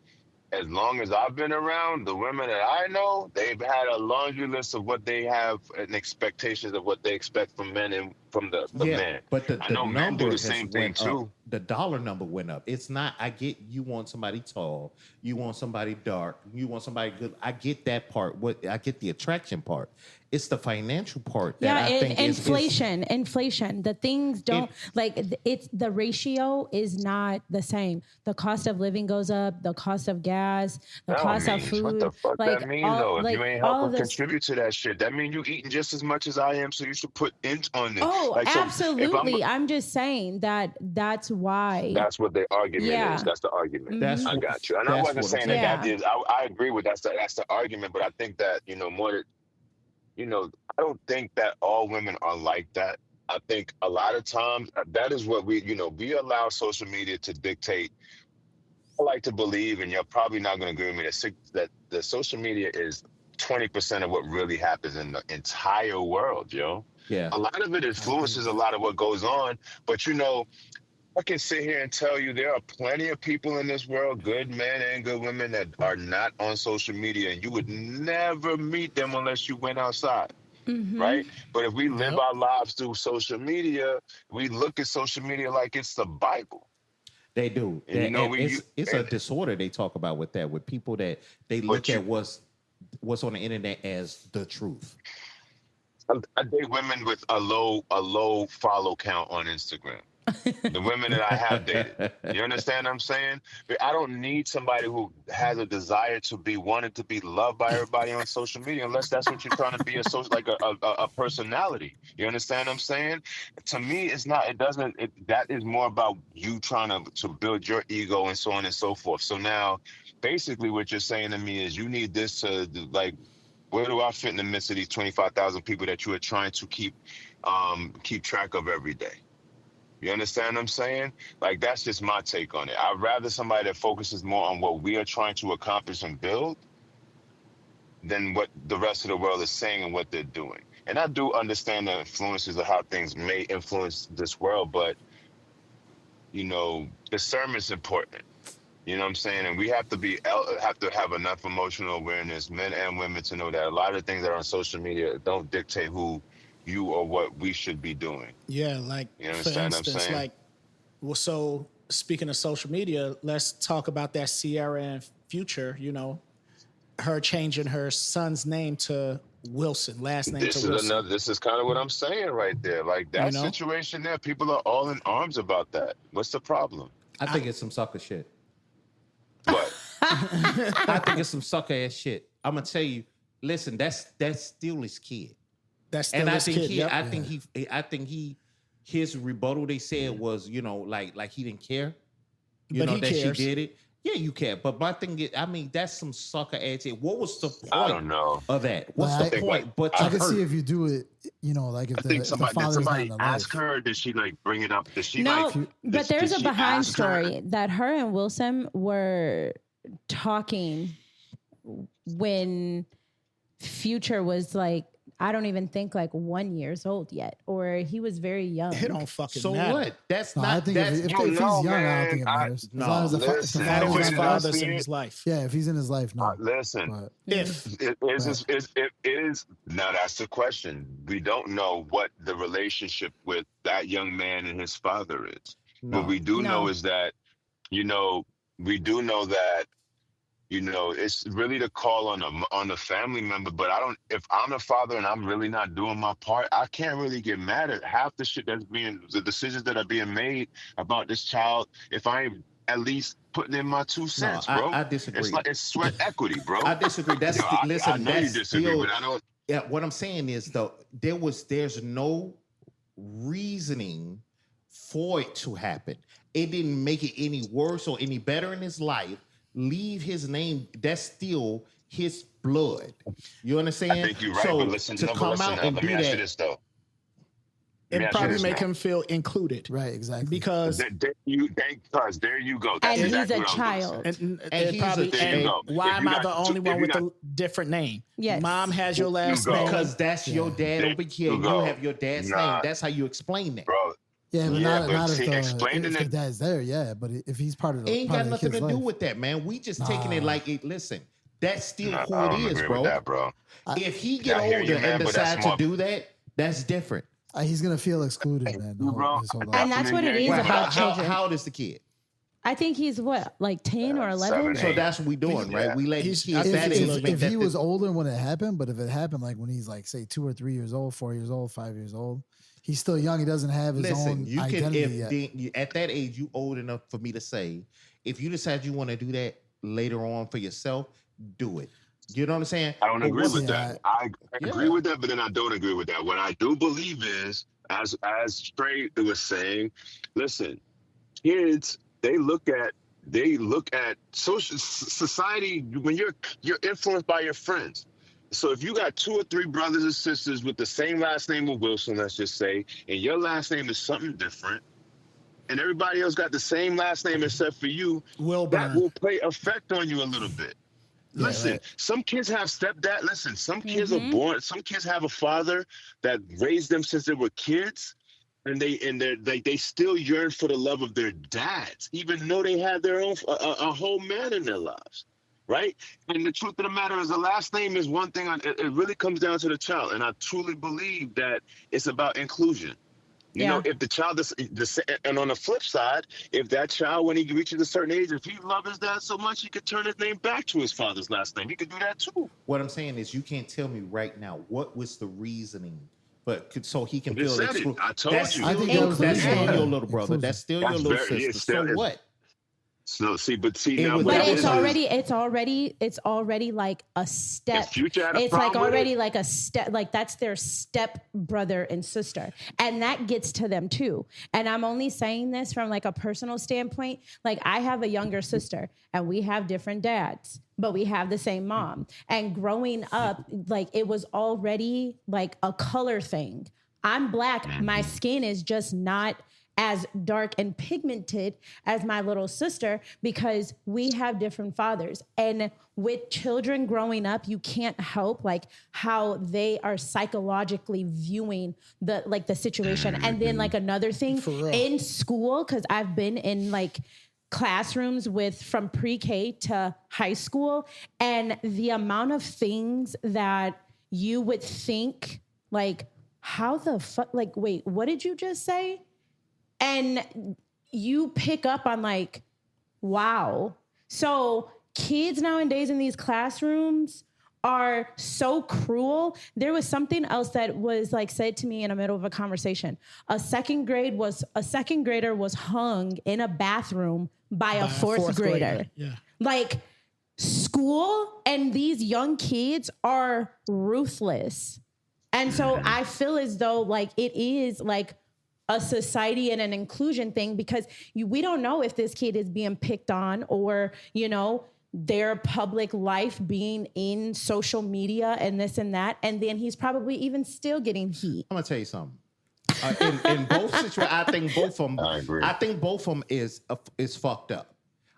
as long as I've been around, the women that I know, they've had a laundry list of what they have and expectations of what they expect from men and from the man. But the I know men do the same thing too. The dollar number went up. It's not, I get you want somebody tall, you want somebody dark, you want somebody good. I get that part. I get the attraction part. It's the financial part that I think inflation. The things don't it's the ratio is not the same. The cost of living goes up, the cost of gas, the cost of food. What the fuck that mean though? If you ain't helping contribute to that shit, that mean you eating just as much as I am, so you should put int on it. Oh, absolutely. I'm just saying that's why. That's what the argument Yeah. is. That's the argument. That's I what, got you. And I that's wasn't what I'm saying saying. that Yeah. is. I agree with that's the argument. But I think that more. I don't think that all women are like that. I think a lot of times that is what we allow social media to dictate. I like to believe, and you're probably not going to agree with me, that the social media is 20% of what really happens in the entire world, yo. Yeah. A lot of it influences a lot of what goes on, but I can sit here and tell you there are plenty of people in this world, good men and good women, that are not on social media, and you would never meet them unless you went outside. Right? But if we live our lives through social media, we look at social media like it's the Bible. They do. And It's a disorder they talk about with that, with people that they look at what's on the internet as the truth. I date women with a low follow count on Instagram. The women that I have dated. You understand what I'm saying? I don't need somebody who has a desire to be wanted to be loved by everybody on social media, unless that's what you're trying to be, a personality. You understand what I'm saying? To me, it's not. It doesn't. That is more about you trying to build your ego and so on and so forth. So now, basically, what you're saying to me is you need this to where do I fit in the midst of these 25,000 people that you are trying to keep track of every day? You understand what I'm saying? Like, that's just my take on it. I'd rather somebody that focuses more on what we are trying to accomplish and build than what the rest of the world is saying and what they're doing. And I do understand the influences of how things may influence this world, but, discernment's important. You know what I'm saying? And we have to have enough emotional awareness, men and women, to know that a lot of things that are on social media don't dictate who you or what we should be doing. Yeah, like for instance, so speaking of social media, let's talk about that Sierra and Future, her changing her son's name to Wilson, last name to Wilson. This is kind of what I'm saying right there. Like that situation there, people are all in arms about that. What's the problem? I think it's some sucker shit. What? I think it's some sucker ass shit. I'm gonna tell you, listen, that's still his kid. That's still his kid. I think his rebuttal, they said, was, like he didn't care. But he that cares. she did it. Yeah, you care. But my thing is, that's some sucker ass shit. What was the point I don't know. of that? What's the point? But I can see if you do it, like if did somebody ask life. her? Did she bring it up? Did she but there's a behind story that her and Wilson were talking when Future was I don't even think 1 year old yet, or he was very young. It don't fucking matter. So what? That's not. I think if he's young, I don't think it matters. As long as his father's in his life. Yeah, if he's in his life, no. Listen, if it is now, that's the question. We don't know what the relationship with that young man and his father is. No. What we do know is that, it's really to call on a family member. But if I'm the father and I'm really not doing my part, I can't really get mad at half the shit the decisions that are being made about this child. If I ain't at least putting in my 2 cents, bro. I disagree. It's sweat equity, bro. I disagree. That's listen. I know you disagree, but I don't. Yeah, what I'm saying is though, there's no reasoning for it to happen. It didn't make it any worse or any better in his life. Leave his name. That's still his blood. You understand? I think you're right. So but listen, to come out and let do me ask you that, this though. it probably make him feel included, right? Exactly. Because there you go. That's and exactly he's a what child. Why am I the only one with a different name? Yes. Mom has your last name because that's your dad over here. You have your dad's name. That's how you explain that, bro. Yeah, but not if the dad's there. Yeah, but if he's part of the ain't got nothing to do life. with that, man. We just taking it like it. Listen, that's still who it is, bro. With that, bro. If he get older and decide to do that, that's different. He's gonna feel excluded, man. And that's what it is about children. How old is the kid? I think he's 10 or 11. 7, 8. So that's what we doing, right? We let kids if he was older when it happened, but if it happened when he's say 2 or 3 years old, 4 years old, 5 years old, he's still young. He doesn't have his own identity yet. At that age, you old enough for me to say, if you decide you want to do that later on for yourself, do it. You know what I'm saying? I don't agree with that. I agree with that, but then I don't agree with that. What I do believe is, as Trey was saying, listen, kids, they look at social society when you're influenced by your friends. So if you got two or three brothers and sisters with the same last name of Wilson, let's just say, and your last name is something different, and everybody else got the same last name except for you, that Wilburn. will play effect on you a little bit. Yeah, Listen, right. some kids have stepdad. Listen, some kids are born. Some kids have a father that raised them since they were kids, and they still yearn for the love of their dads, even though they had their own a whole man in their lives, right? And the truth of the matter is, the last name is one thing. It really comes down to the child, and I truly believe that it's about inclusion. You know, Yeah. if the child is, and on the flip side, if that child, when he reaches a certain age, if he loves his dad so much, he could turn his name back to his father's last name. He could do that too. What I'm saying is, you can't tell me right now what was the reasoning, but so he can I just feel said it. excluded. I told That's you. I still think your, that was the that's reason. still Yeah. your little brother. Inclusion. That's still That's your little very, sister. it's still, So what? so see, but see It now, was- but But that it's was- already like a step. If Future had a It's like problem with already it? like a step, like that's their step brother and sister. And that gets to them too. And I'm only saying this from like a personal standpoint. Like I have a younger sister and we have different dads, but we have the same mom. And growing up, like it was already like a color thing. I'm black. My skin is just not as dark and pigmented as my little sister because we have different fathers. And with children growing up, you can't help like how they are psychologically viewing the situation. And then like another thing in school, because I've been in like classrooms with from pre-K to high school, and the amount of things that you would think like, how the fuck, like, wait, what did you just say? And you pick up on like, wow. So kids nowadays in these classrooms are so cruel. There was something else that was like said to me in the middle of a conversation. A second grader was hung in a bathroom by a fourth grader. Yeah. Like school and these young kids are ruthless. And so I feel as though like it is like a society and an inclusion thing because we don't know if this kid is being picked on or, you know, their public life being in social media and this and that. And then he's probably even still getting heat. I'm gonna tell you something. In both situations, I think both of them. I agree. I think both of them is fucked up.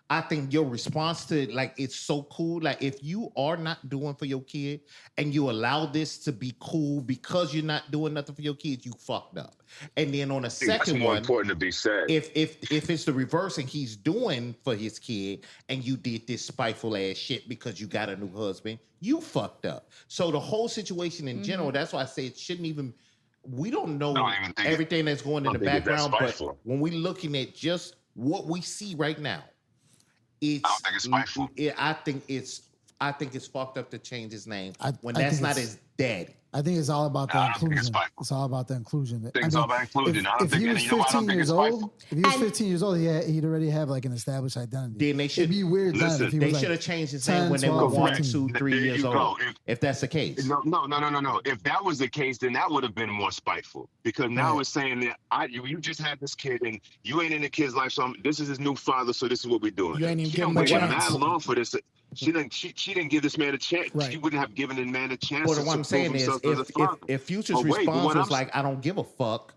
I think your response to it, like, it's so cool. Like, if you are not doing for your kid and you allow this to be cool because you're not doing nothing for your kids, you fucked up. And then on a that's second more one, important to be said. if it's the reverse and he's doing for his kid and you did this spiteful ass shit because you got a new husband, you fucked up. So the whole situation in general, that's why I say it shouldn't even. We don't know I don't even think everything that's going in the think it's that background, but spiteful. when we're looking at just what we see right now, it's. I don't think it's spiteful. I think it's fucked up to change his name when I that's think not it's- his daddy. I think it's all about the I don't think it's inclusion. spiteful. It's all about the inclusion. I think it's all about inclusion. I don't If think- he and was you know why I don't 15 think years it's old, spiteful? if he was And- 15 years old, he'd already have like an established identity. Then they should. It'd be weird then Listen, if he They was should like have changed his name 10, when they were 12, 1, 14. 2, 3 There years you old. go. If that's the case. No. If that was the case, then that would have been more spiteful because now Right. it's saying that you just had this kid and you ain't in the kid's life, so this is his new father, so this is what we're doing. You ain't even She give done him a waited chance. mad long for this. She didn't give this man a chance. Right. She wouldn't have given the man a chance. But to what I'm prove saying is, himself as a father. if Future's Oh, wait, but response what was I'm- like, "I don't give a fuck,"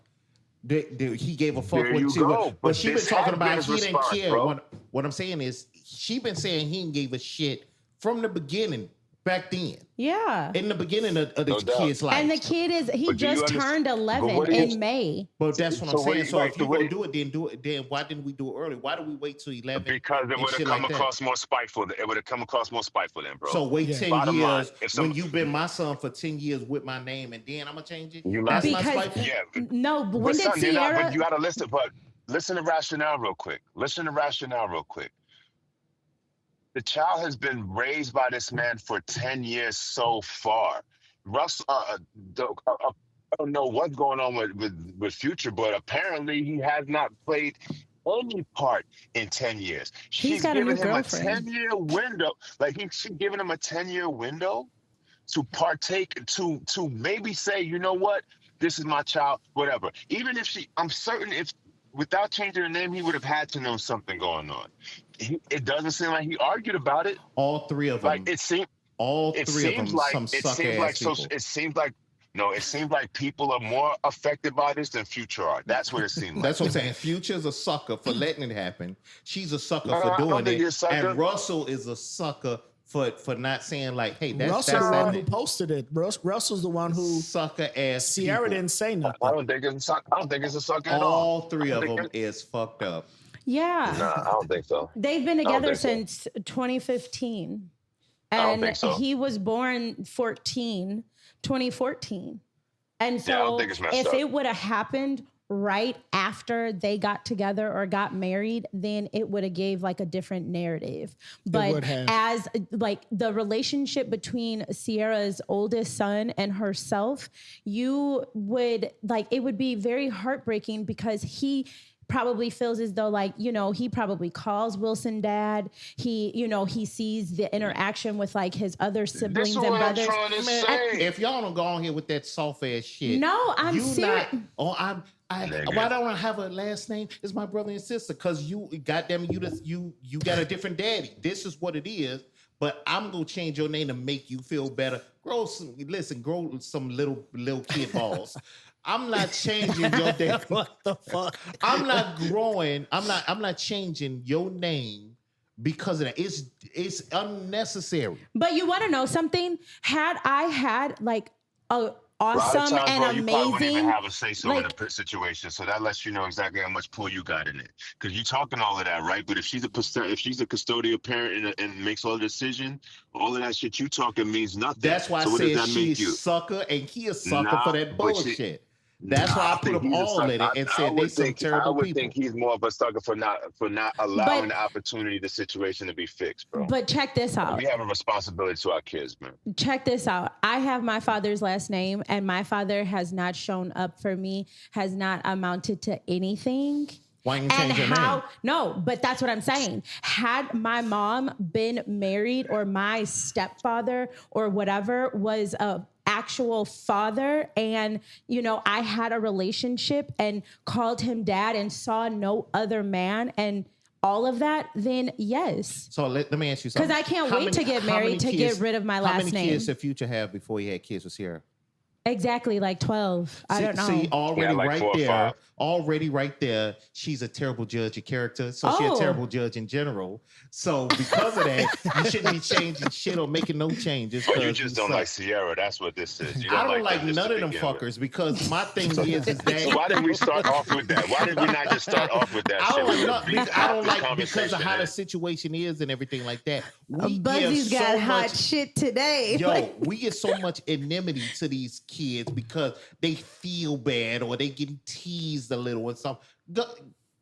he gave a fuck. There When you she go. was, but But she been this talking has been about his he didn't response, care. bro. What I'm saying is, she been saying he didn't give a shit from the beginning. Back then, Yeah. in the beginning of the No doubt. kid's life, And the kid he But do you just understand- turned but 11 what do you- in May. but that's what I'm So what do saying. you- So right, if so you what gonna do do it, then why didn't we do it early? Why do we wait till 11? Because it and would have shit come like that? across more spiteful. It would have come across more spiteful then, bro. So wait Yeah. 10 Bottom line, years if some- when you've been my son for 10 years with my name, and then I'm gonna change it. You That's lying. not Because- spiteful. yeah. No, but But when did son, you're not, Sierra? but you gotta listen. But listen to rationale real quick. The child has been raised by this man for 10 years so far. Russ, I don't know what's going on with Future, but apparently he has not played any part in 10 years. He's got a new given him girlfriend. a 10-year window. Like she's giving him a 10-year window to partake, to maybe say, you know what, this is my child, whatever. Even if I'm certain without changing her name, he would have had to know something going on. It doesn't seem like he argued about it. All three of them. Like it seems. All It three of seems them. like Some it suck seems ass like people. so. It seems like no. It seems like people are more affected by this than Future are. That's what it seems like. That's what I'm saying. Future's a sucker for letting it happen. She's a sucker No, for I don't doing think it. he's a sucker. And Russell is a sucker for not saying like, hey, that's Russell's the one who that posted it. Russell's the one who sucker ass. Sierra people. didn't say nothing. I don't think it's a sucker. I don't think it's a sucker at all. All three of them is fucked up. Yeah. Nah, I don't think so. They've been don't together think since 2015. don't And think so. he was born 2014. And Yeah, I so don't think it's messed if up. it would have happened right after they got together or got married, then it would have gave like a different narrative. But would have. as like the relationship between Sierra's oldest son and herself, you would like, it would be very heartbreaking because he probably feels as though like, you know, he probably calls Wilson dad. He, you know, he sees the interaction with like his other siblings This is and what I'm brothers. trying to Man, say. if y'all don't go on here with that soft ass shit. No, I'm you serious. not- Oh, Nigga. why don't I have a last name? It's my brother and sister. Cause you, goddamn, you got a different daddy. This is what it is. But I'm gonna change your name to make you feel better. Grow some little kid balls. I'm not changing your damn. What the fuck? I'm not growing. I'm not changing your name because of that. It's unnecessary. But you want to know something? Had I had like a A lot of awesome times, bro, and you probably wouldn't even amazing, have a say so in like- a situation. So that lets you know exactly how much pull you got in it. Because you're talking all of that, right? But if she's a custodial parent and makes all the decision, all of that shit you talking means nothing. That's why so I what does said that she's make you? sucker and he a sucker Nah, for that but she- bullshit. That's why I put think them he's a all sucker. in it and said would they some think- I terrible would people. think he's more of a sucker for not allowing the opportunity, the situation to be fixed, bro. but check this out. We have a responsibility to our kids, man. Check this out. I have my father's last name, and my father has not shown up for me, has not amounted to anything. Why you And change your name? no, but that's what I'm saying. Had my mom been married or my stepfather or whatever was a actual father and, you know, I had a relationship and called him dad and saw no other man and all of that, then yes. So let me ask you something. 'Cause I can't How wait to get how married many to kids- get rid of my How last many name. kids did Future have before he had kids with Sierra? Exactly, like 12. I don't know. See, already Yeah, like right 4 or there, 5. already right there, she's a terrible judge of character. So she's Oh. a terrible judge in general. So because of that, you shouldn't be changing shit or making no changes. Oh, you 'cause just you don't suck. like Sierra. That's what this is. You I don't like them just none to of them begin with. fuckers because my thing is So that why did we start off with that? Why did we not just start off with that? I don't shit? like We no, could I don't have like this because of how the conversation situation is and everything like that. We Buzzy's give got so hot much, shit today. yo, we get so much enmity to these kids because they feel bad or they getting teased a little or something.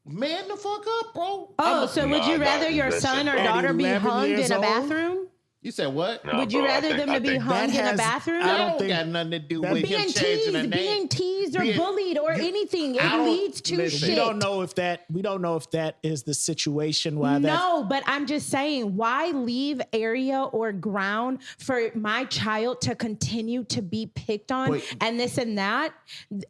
Man, the fuck up, bro. Oh, so would you No, rather no, your listen, son or bro. daughter be 11 hung years in a old? bathroom? You said what? No, Would you bro, I rather think- them I to be think- hung in a has- bathroom? I That don't don't think got nothing to do that with him Being changing the name. teased or Being- bullied or anything. It I don't- leads to listen. shit. We don't know if that is the situation why that No, but I'm just saying, why leave area or ground for my child to continue to be picked on But- and this and that?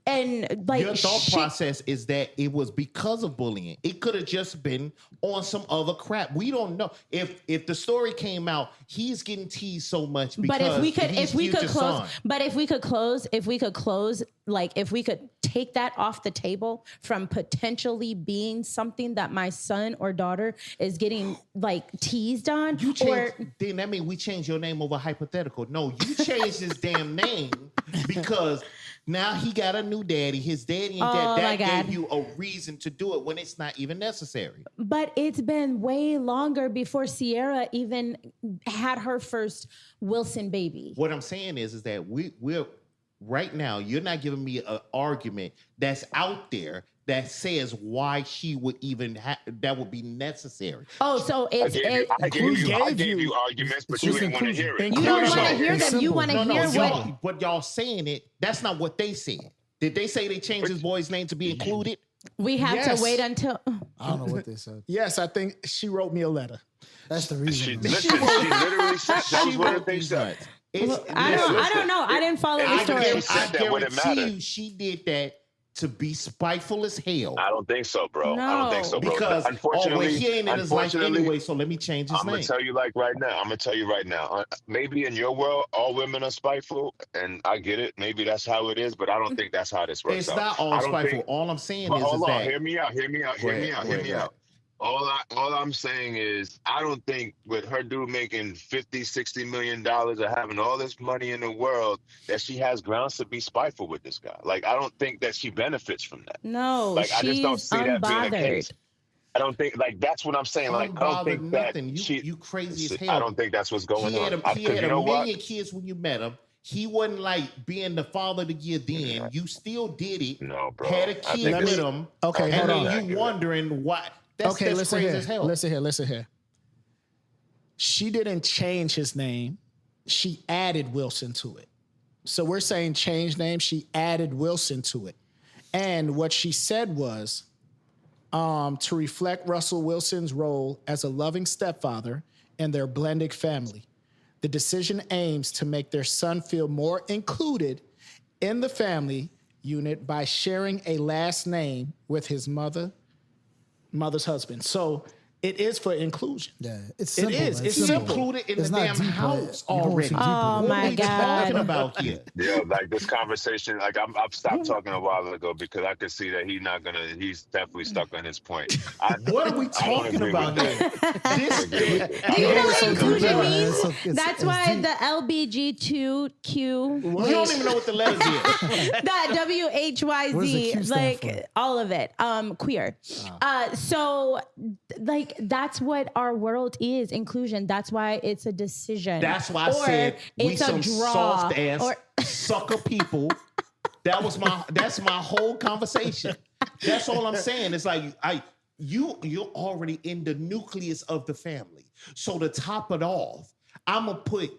And like Your thought shit. process is that it was because of bullying. It could have just been on some other crap. We don't know. If the story came out, he's getting teased so much because But if we he's could Future's close, son. but if we could close, like if we could take that off the table from potentially being something that my son or daughter is getting like teased on, You or change, then that means we change your name over hypothetical. No, you changed his damn name because now he got a new daddy. His daddy and Oh, that my God. gave you a reason to do it when it's not even necessary. but it's been way longer before Sierra even had her first Wilson baby. What I'm saying is that we're right now. You're not giving me an argument that's out there that says why she would even that would be necessary. Oh, so I it's gave you arguments, but you didn't want to hear it. you don't want to Inclusion. hear It's them. You simple. want to No, hear what. y'all, but y'all saying it. That's not what they said. Did they say they changed his boy's name to be included? We have Yes. to wait until. I don't know what they said. yes, I think she wrote me a letter. That's the She, reason. listen, she literally said that was one of the wrote things these that. nuts. It's, I don't know. I didn't follow the I story. guarantee- said that wouldn't guarantee matter. you she did that to be spiteful as hell. I don't think so, bro. I don't think No. so, bro. Because Unfortunately, he ain't in his life anyway, so let me change his I'm name. gonna tell you like right now. I'm gonna tell you right now. Maybe in your world, all women are spiteful, and I get it. Maybe that's how it is, but I don't think that's how this works It's out. not all I don't spiteful. think. All I'm saying But is hold on, that hear me out. Hear me out. Hear Go me ahead, out. go Hear ahead, me go ahead. out. All I'm saying is I don't think with her dude making 50, 60 million dollars or having all this money in the world that she has grounds to be spiteful with this guy. Like I don't think that she benefits from that. No, Like I just don't she's see that being the unbothered. case. I don't think like that's what I'm saying. Like I don't unbothered think that nothing. You crazy as hell. I don't think that's what's going on. He Because had you know a what? million kids when you met him. He wasn't like being the father of the year then. You still did it. No, bro. Had a I kid think with it's- him. Okay, and hold then on. you wondering why. That's listen crazy here. as hell. Listen here. She didn't change his name. She added Wilson to it. So we're saying change name. She added Wilson to it. And what she said was to reflect Russell Wilson's role as a loving stepfather and their blended family. The decision aims to make their son feel more included in the family unit by sharing a last name with his mother's husband. So it is for inclusion. Yeah, it's simple. It is. man. It's He's simple. included in It's the not damn deep, but house you're going already. too deep with Oh it. What my are we God. talking about here? Yeah, like this conversation, like I've stopped talking a while ago because I could see that he's definitely stuck on his point. What are we I don't talking agree about with here? This Do you know Yeah, what so inclusion deep, man. means? It's That's why deep. the LBG2Q, You don't even know what the letters is. that What does the WHYZ, Q stand like for? all of it, queer. So like that's what our world is, inclusion. That's why it's a decision. That's why I Or said we it's a some draw. soft ass Or sucker people. That's my whole conversation. That's all I'm saying. It's like you're already in the nucleus of the family. So to top it off, I'm gonna put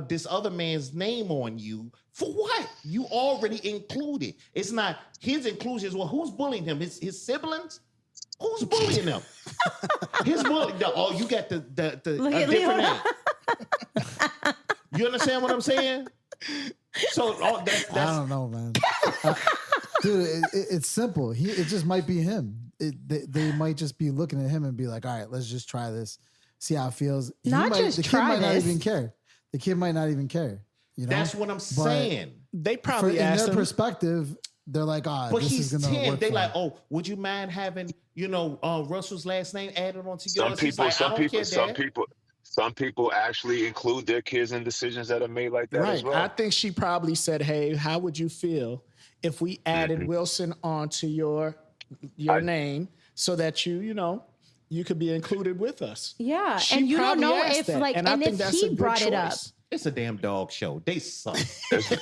this other man's name on you for what? You already included. It's not his inclusion. Is well, who's bullying him? His siblings? Who's bullying him? His bully. Oh, you got the Look a at different Leo. name. You understand what I'm saying? So that's I don't know, man. Dude, it's simple. It just might be him. They might just be looking at him and be like, all right, let's just try this, see how it feels. The kid might not even care. The kid might not even care. You know? That's what I'm saying. They probably in asked their him. perspective, they're like, ah, But this he's is gonna 10. work They for like, him. oh, would you mind having, Russell's last name added onto Some yours? He's people, like, I don't care, Dad. some people actually include their kids in decisions that are made like that as Right. well. I think she probably said, hey, how would you feel if we added Wilson onto your name so that you could be included with us? yeah, She and you don't probably know asked if that, like and I and think if that's a he good brought it up. choice. It's a damn dog show. They suck.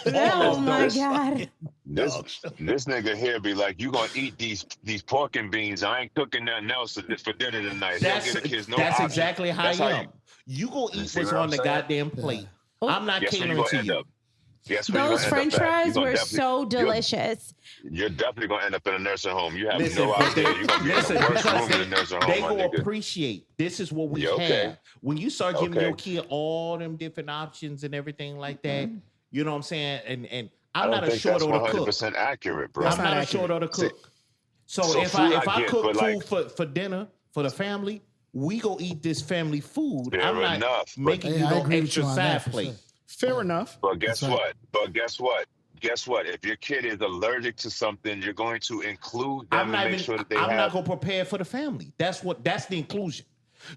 Oh my God. This nigga here be like, you gonna eat these pork and beans. I ain't cooking nothing else for dinner tonight. He don't give the kids no That's option. exactly how That's I am. You go You eat see what's what on I'm the saying? goddamn plate. I'm not Guess where you catering gonna to end you. up? Guess where you Those gonna French end up at? You fries gonna were definitely- so delicious. You're definitely gonna end up in a nursing home. You have Listen, no but idea. You're gonna be in the worst room in the nursing home, they my go nigga. appreciate this is what we Yeah, okay. have. When you start giving Okay. your kid all them different options and everything like that, you know what I'm saying? And I I'm don't not a think short that's or the cook. 100% accurate, bro. That's I'm not not a accurate. short or the cook. So if food I I get, cook but, food like- for dinner for the family, we go eat this family food. Fair I'm not enough, but- making Hey, you I no agree with extra you on that side for plate. sure. Fair enough. But guess That's right. what? Guess what? If your kid is allergic to something, you're going to include them and make sure that they I'm have. not gonna prepare for the family. That's the inclusion.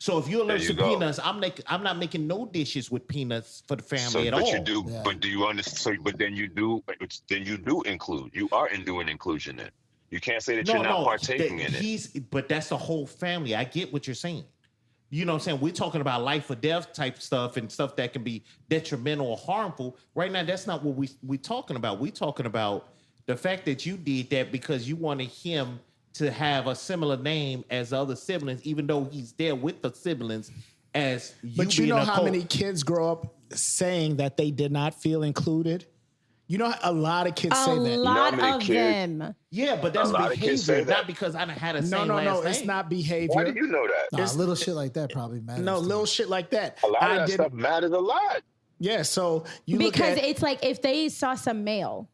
So if you're allergic you to go. peanuts, I'm not making no dishes with peanuts for the family at but all. you do. Yeah. But do you understand? So, but then you do. Then you do include. You are doing inclusion. Then you can't say that you're not partaking in it. But that's the whole family. I get what you're saying. You know what I'm saying? We're talking about life or death type stuff and stuff that can be detrimental or harmful. Right now, that's not what we talking about. We talking about the fact that you did that because you wanted him to have a similar name as other siblings, even though he's there with the siblings as you But you being know a how co- many kids grow up saying that they did not feel included? You know, a lot of kids A say that. lot many of kids- them. Yeah, but that's A lot of kids say behavior, that. not because I had a No, same no, last no. name. It's not behavior. Why do you know that? Nah, little shit like that probably matters. No, to little me. shit like that. A lot of that did- stuff matters a lot. Yeah, so you look Because at it's like if they saw some mail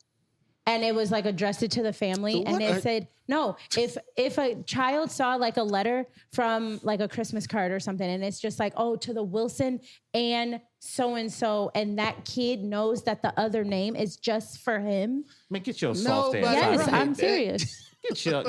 and it was like addressed it to the family, and it said, no, if a child saw like a letter from like a Christmas card or something, and it's just like, oh, to the Wilson and so, and that kid knows that the other name is just for him. Man, get your soft ass Nobody out of Yes, here. I'm serious.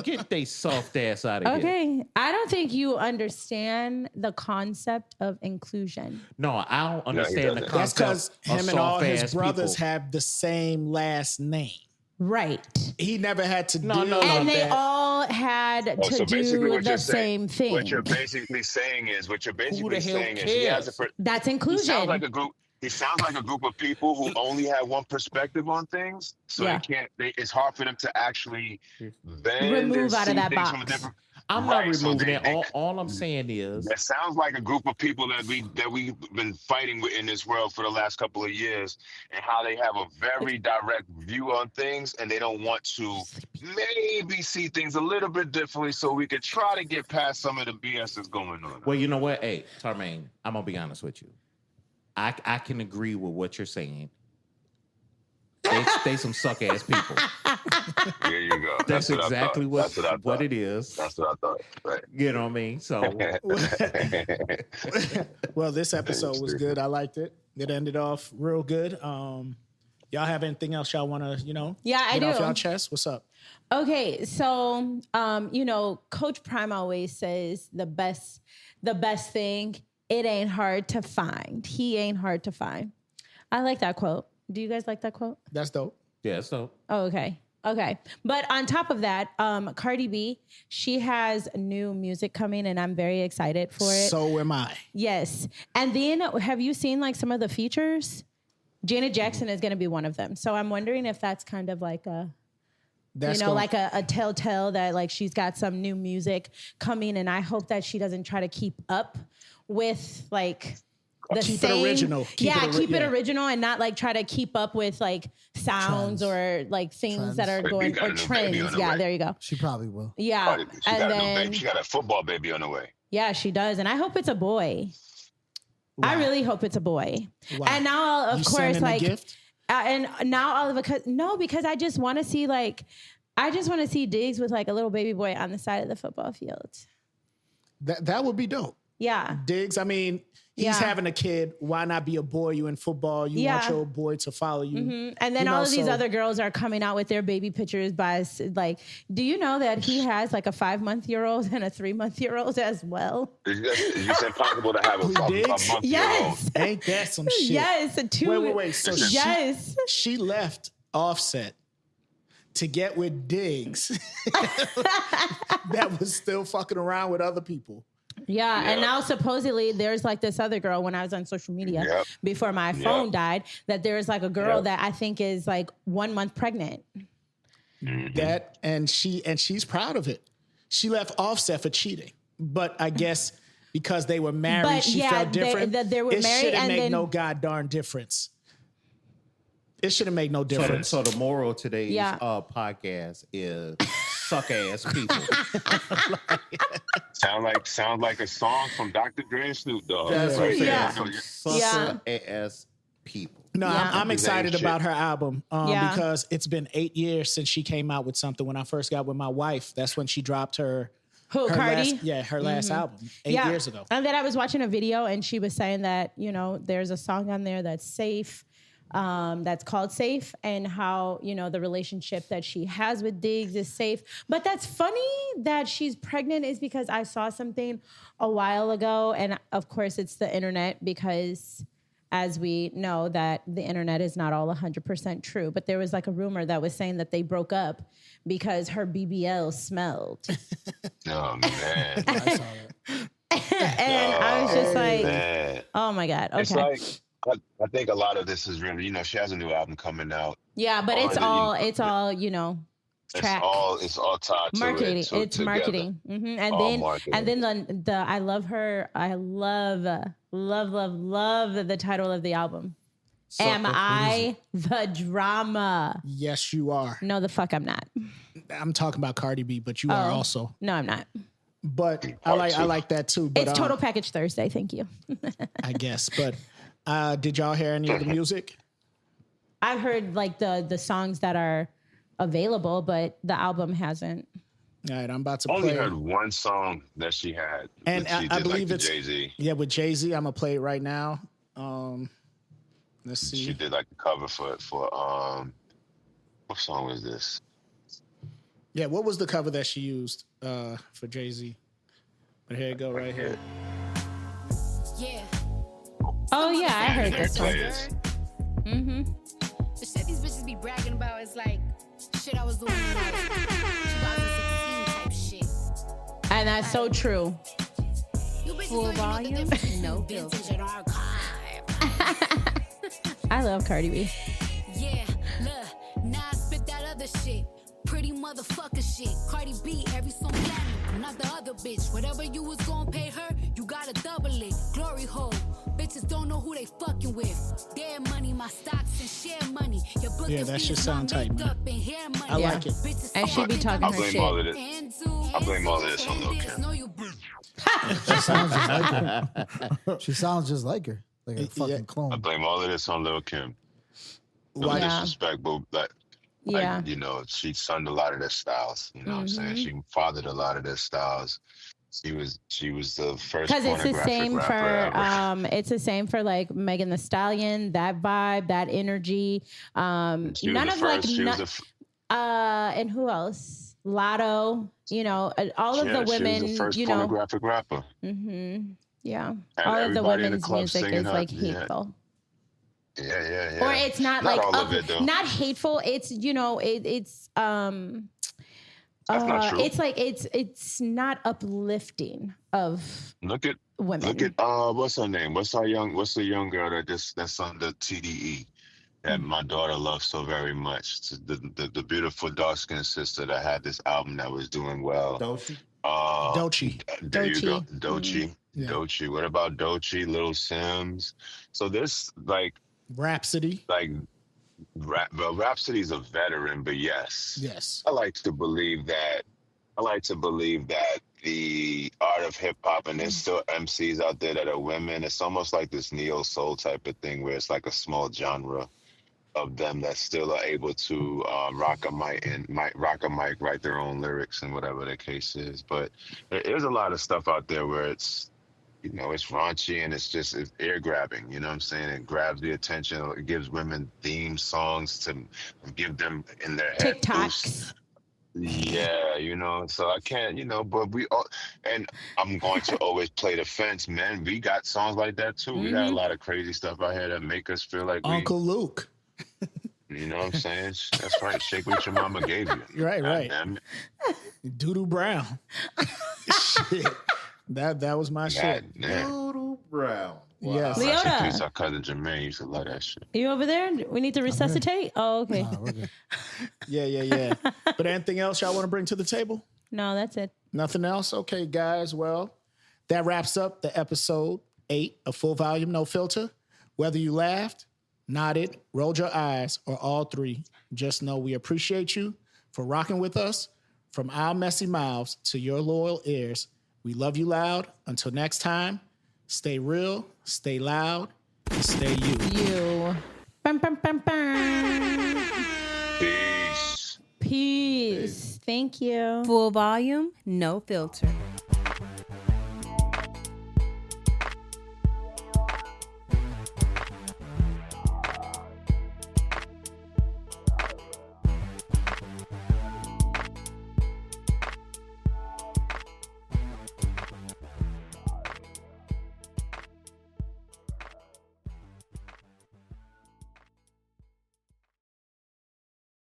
Get they soft ass out of here. Okay. I don't think you understand the concept of inclusion. No, I don't understand the doesn't. That's concept because of him and all his soft-ass brothers people. have the same last name. Right. He never had to No, deal no, with no. And they that. all had Oh, to so basically do what the you're saying, same thing. what you're basically saying is Who the hell he has cares? That's he inclusion. sounds like a group. He sounds like a group of people who only have one perspective on things, so Yeah. it's hard for them to actually bend Remove and out of see that things from a box. different. I'm Right, not so removing they- it. they- All I'm saying is, That sounds like a group of people that we've been fighting with in this world for the last couple of years, and how they have a very direct view on things, and they don't want to maybe see things a little bit differently, so we could try to get past some of the BS that's going on. well, you know what? Hey, Tarmaine, I'm gonna be honest with you. I can agree with what you're saying. They some suck ass people. There you go. That's what I exactly thought. That's what thought. it is. That's what I thought. Right. You know what I mean? So Well, this episode was good. I liked it. It ended off real good. Y'all have anything else y'all want to, Yeah, I get off do. y'all chest? What's up? Okay, so Coach Prime always says the best thing, it ain't hard to find. He ain't hard to find. I like that quote. Do you guys like that quote? That's dope. yeah, so Oh, okay. Okay. But on top of that, Cardi B, she has new music coming and I'm very excited for it. So am I. Yes. And then have you seen like some of the features? Janet Jackson is going to be one of them. So I'm wondering if that's kind of like a, That's like a telltale that like she's got some new music coming, and I hope that she doesn't try to keep up with like the Keep it same original. keep it yeah. original and not like try to keep up with like sounds or like things that are But going you got or a new baby trends. on the Yeah, way. there you go. She probably will. Yeah, She and got a new then baby. She got a football baby on the way. yeah, she does, and I hope it's a boy. I really hope it's a boy. Wow. And now, of You course, sending a like, gift? and now all of because I just want to see Diggs with like a little baby boy on the side of the football field. That would be dope. Yeah. Diggs, I mean, he's Yeah. having a kid. Why not be a boy? You in football. You want Yeah. your boy to follow you. And then You all know, of these so- other girls are coming out with their baby pictures like, do you know that he has like a 5-month-old and a 3-month-old as well? It's just impossible to have a Diggs? month-year-old. Yes. Ain't that some shit? Yes. Wait. So yes. she left Offset to get with Diggs that was still fucking around with other people. Yeah, and Yeah. now supposedly there's like this other girl when I was on social media Yep. before my phone died, that there's like a girl Yep. that I think is like 1 month pregnant. That and she's proud of it. She left Offset for cheating, but I guess because they were married, But she yeah, felt different. they were it married shouldn't and make then- no goddamn difference. It shouldn't make no difference. So the moral of today's Yeah. podcast is suck ass people. Sound like a song from Dr. Dre and Snoop Dogg. That's what I'm saying. Yeah. Some Yeah. sucker ass people. No, Yeah. I'm excited Shit. about her album Yeah. because it's been 8 years since she came out with something. When I first got with my wife, that's when she dropped her Who, Cardi? her last album 8 years ago. And then I was watching a video and she was saying that, there's a song on there that's safe, that's called Safe, and how, the relationship that she has with Diggs is safe. But that's funny that she's pregnant is because I saw something a while ago. And of course it's the internet because as we know that the internet is not all 100% true, but there was like a rumor that was saying that they broke up because her BBL smelled. Oh man. I saw that. And I was just like, Man. oh my God. Okay. It's like I think a lot of this is really, she has a new album coming out. Yeah, but it's all track It's all tied to marketing. it. It's together. marketing. And All then marketing. the I love her. I love the title of the album. Am I the drama? Yes, you are. No, the fuck I'm not. I'm talking about Cardi B, but you are also. No, I'm not. But I like that too. But It's Total Package Thursday. Thank you. I guess. But did y'all hear any of the music? I've heard like the songs that are available, but the album hasn't. All right, I'm about to Only play. heard one song that she had, And that she I did believe like it's Jay-Z. Yeah, with Jay-Z. I'm gonna play it right now. Let's see. She did like the cover for what song was this? Yeah, what was the cover that she used for Jay-Z? But here you go, right here. Yeah. Oh yeah, I heard Can't this one. play this. Mm-hmm. The shit these bitches be bragging about is like shit I was doing in like 2016 type shit. And that's so true. You bitches Full don't even know the volume? difference between No vintage and archive. I love Cardi B. Yeah, look, now I spit that other shit. Pretty motherfucker shit. Cardi B, every song platinum, not the other bitch. Whatever you was gonna pay her, you gotta double it. Glory hole. Bitches don't know who they fucking with. Their money, my stocks and share money. Your book Yeah, and that fees, shit my sound tight, man. makeup and hair money. I like it. Bitches And she be talking I her blame shit. all of this. I blame all of this on Lil' Kim. She sounds just like her. She sounds just like her, like a Yeah. fucking I clone. blame all of this on Lil' Kim. No Why- Yeah. disrespect, but Yeah. like, you know, she sunned a lot of their styles. You know what I'm saying? She fathered a lot of their styles. She was the first Because it's the pornographic same rapper for ever. it's the same for like Megan Thee Stallion, that vibe, that energy. She was None the of like first. She was the and who else? Lotto, all of the women, She was the first pornographic rapper. yeah. And All of the everybody in the women's club music singing is her. like Yeah. hateful. Yeah. Or it's not, Not like all of it, though. not hateful. It's it's That's not true. it's like it's not uplifting of Look at women. what's her name? What's the young girl that's on the TDE that my daughter loves so very much? It's the beautiful dark skinned sister that had this album that was doing well. Dochi? Dochi. There you go. Doechii. Doechii. Yeah. Doechii. What about Doechii? Little Sims. So this Rhapsody. Rhapsody's a veteran, but yes. Yes. I like to believe that the art of hip hop, and there's still MCs out there that are women. It's almost like this neo soul type of thing where it's like a small genre of them that still are able to rock a mic, write their own lyrics, and whatever the case is. But there is a lot of stuff out there where it's raunchy and it's ear grabbing. You know what I'm saying? It grabs the attention. It gives women theme songs to give them in their head boosts. TikToks. Yeah, so I can't, but we all, and I'm going to always play the fence, man. We got songs like that too. We got a lot of crazy stuff out here that make us feel like Uncle Luke. you know what I'm saying? That's right. Shake what your mama gave you. Right. Damn it. Doodoo Brown. Shit. That was my shit. Damn. Doodoo Brown. Yes. Leota. Rest in peace, our cousin Jermaine used to love that shit. You over there? We need to resuscitate? Oh, okay. Nah, we're good. Yeah. But anything else y'all want to bring to the table? No, that's it. Nothing else? Okay, guys. Well, that wraps up the episode 8 of Full Volume, No Filter. Whether you laughed, nodded, rolled your eyes, or all three, just know we appreciate you for rocking with us. From our messy mouths to your loyal ears, we love you loud. Until next time, stay real, stay loud, and stay you. You. Bum, bum, bum, bum. Peace. Peace. Thank you. Full volume, no filter.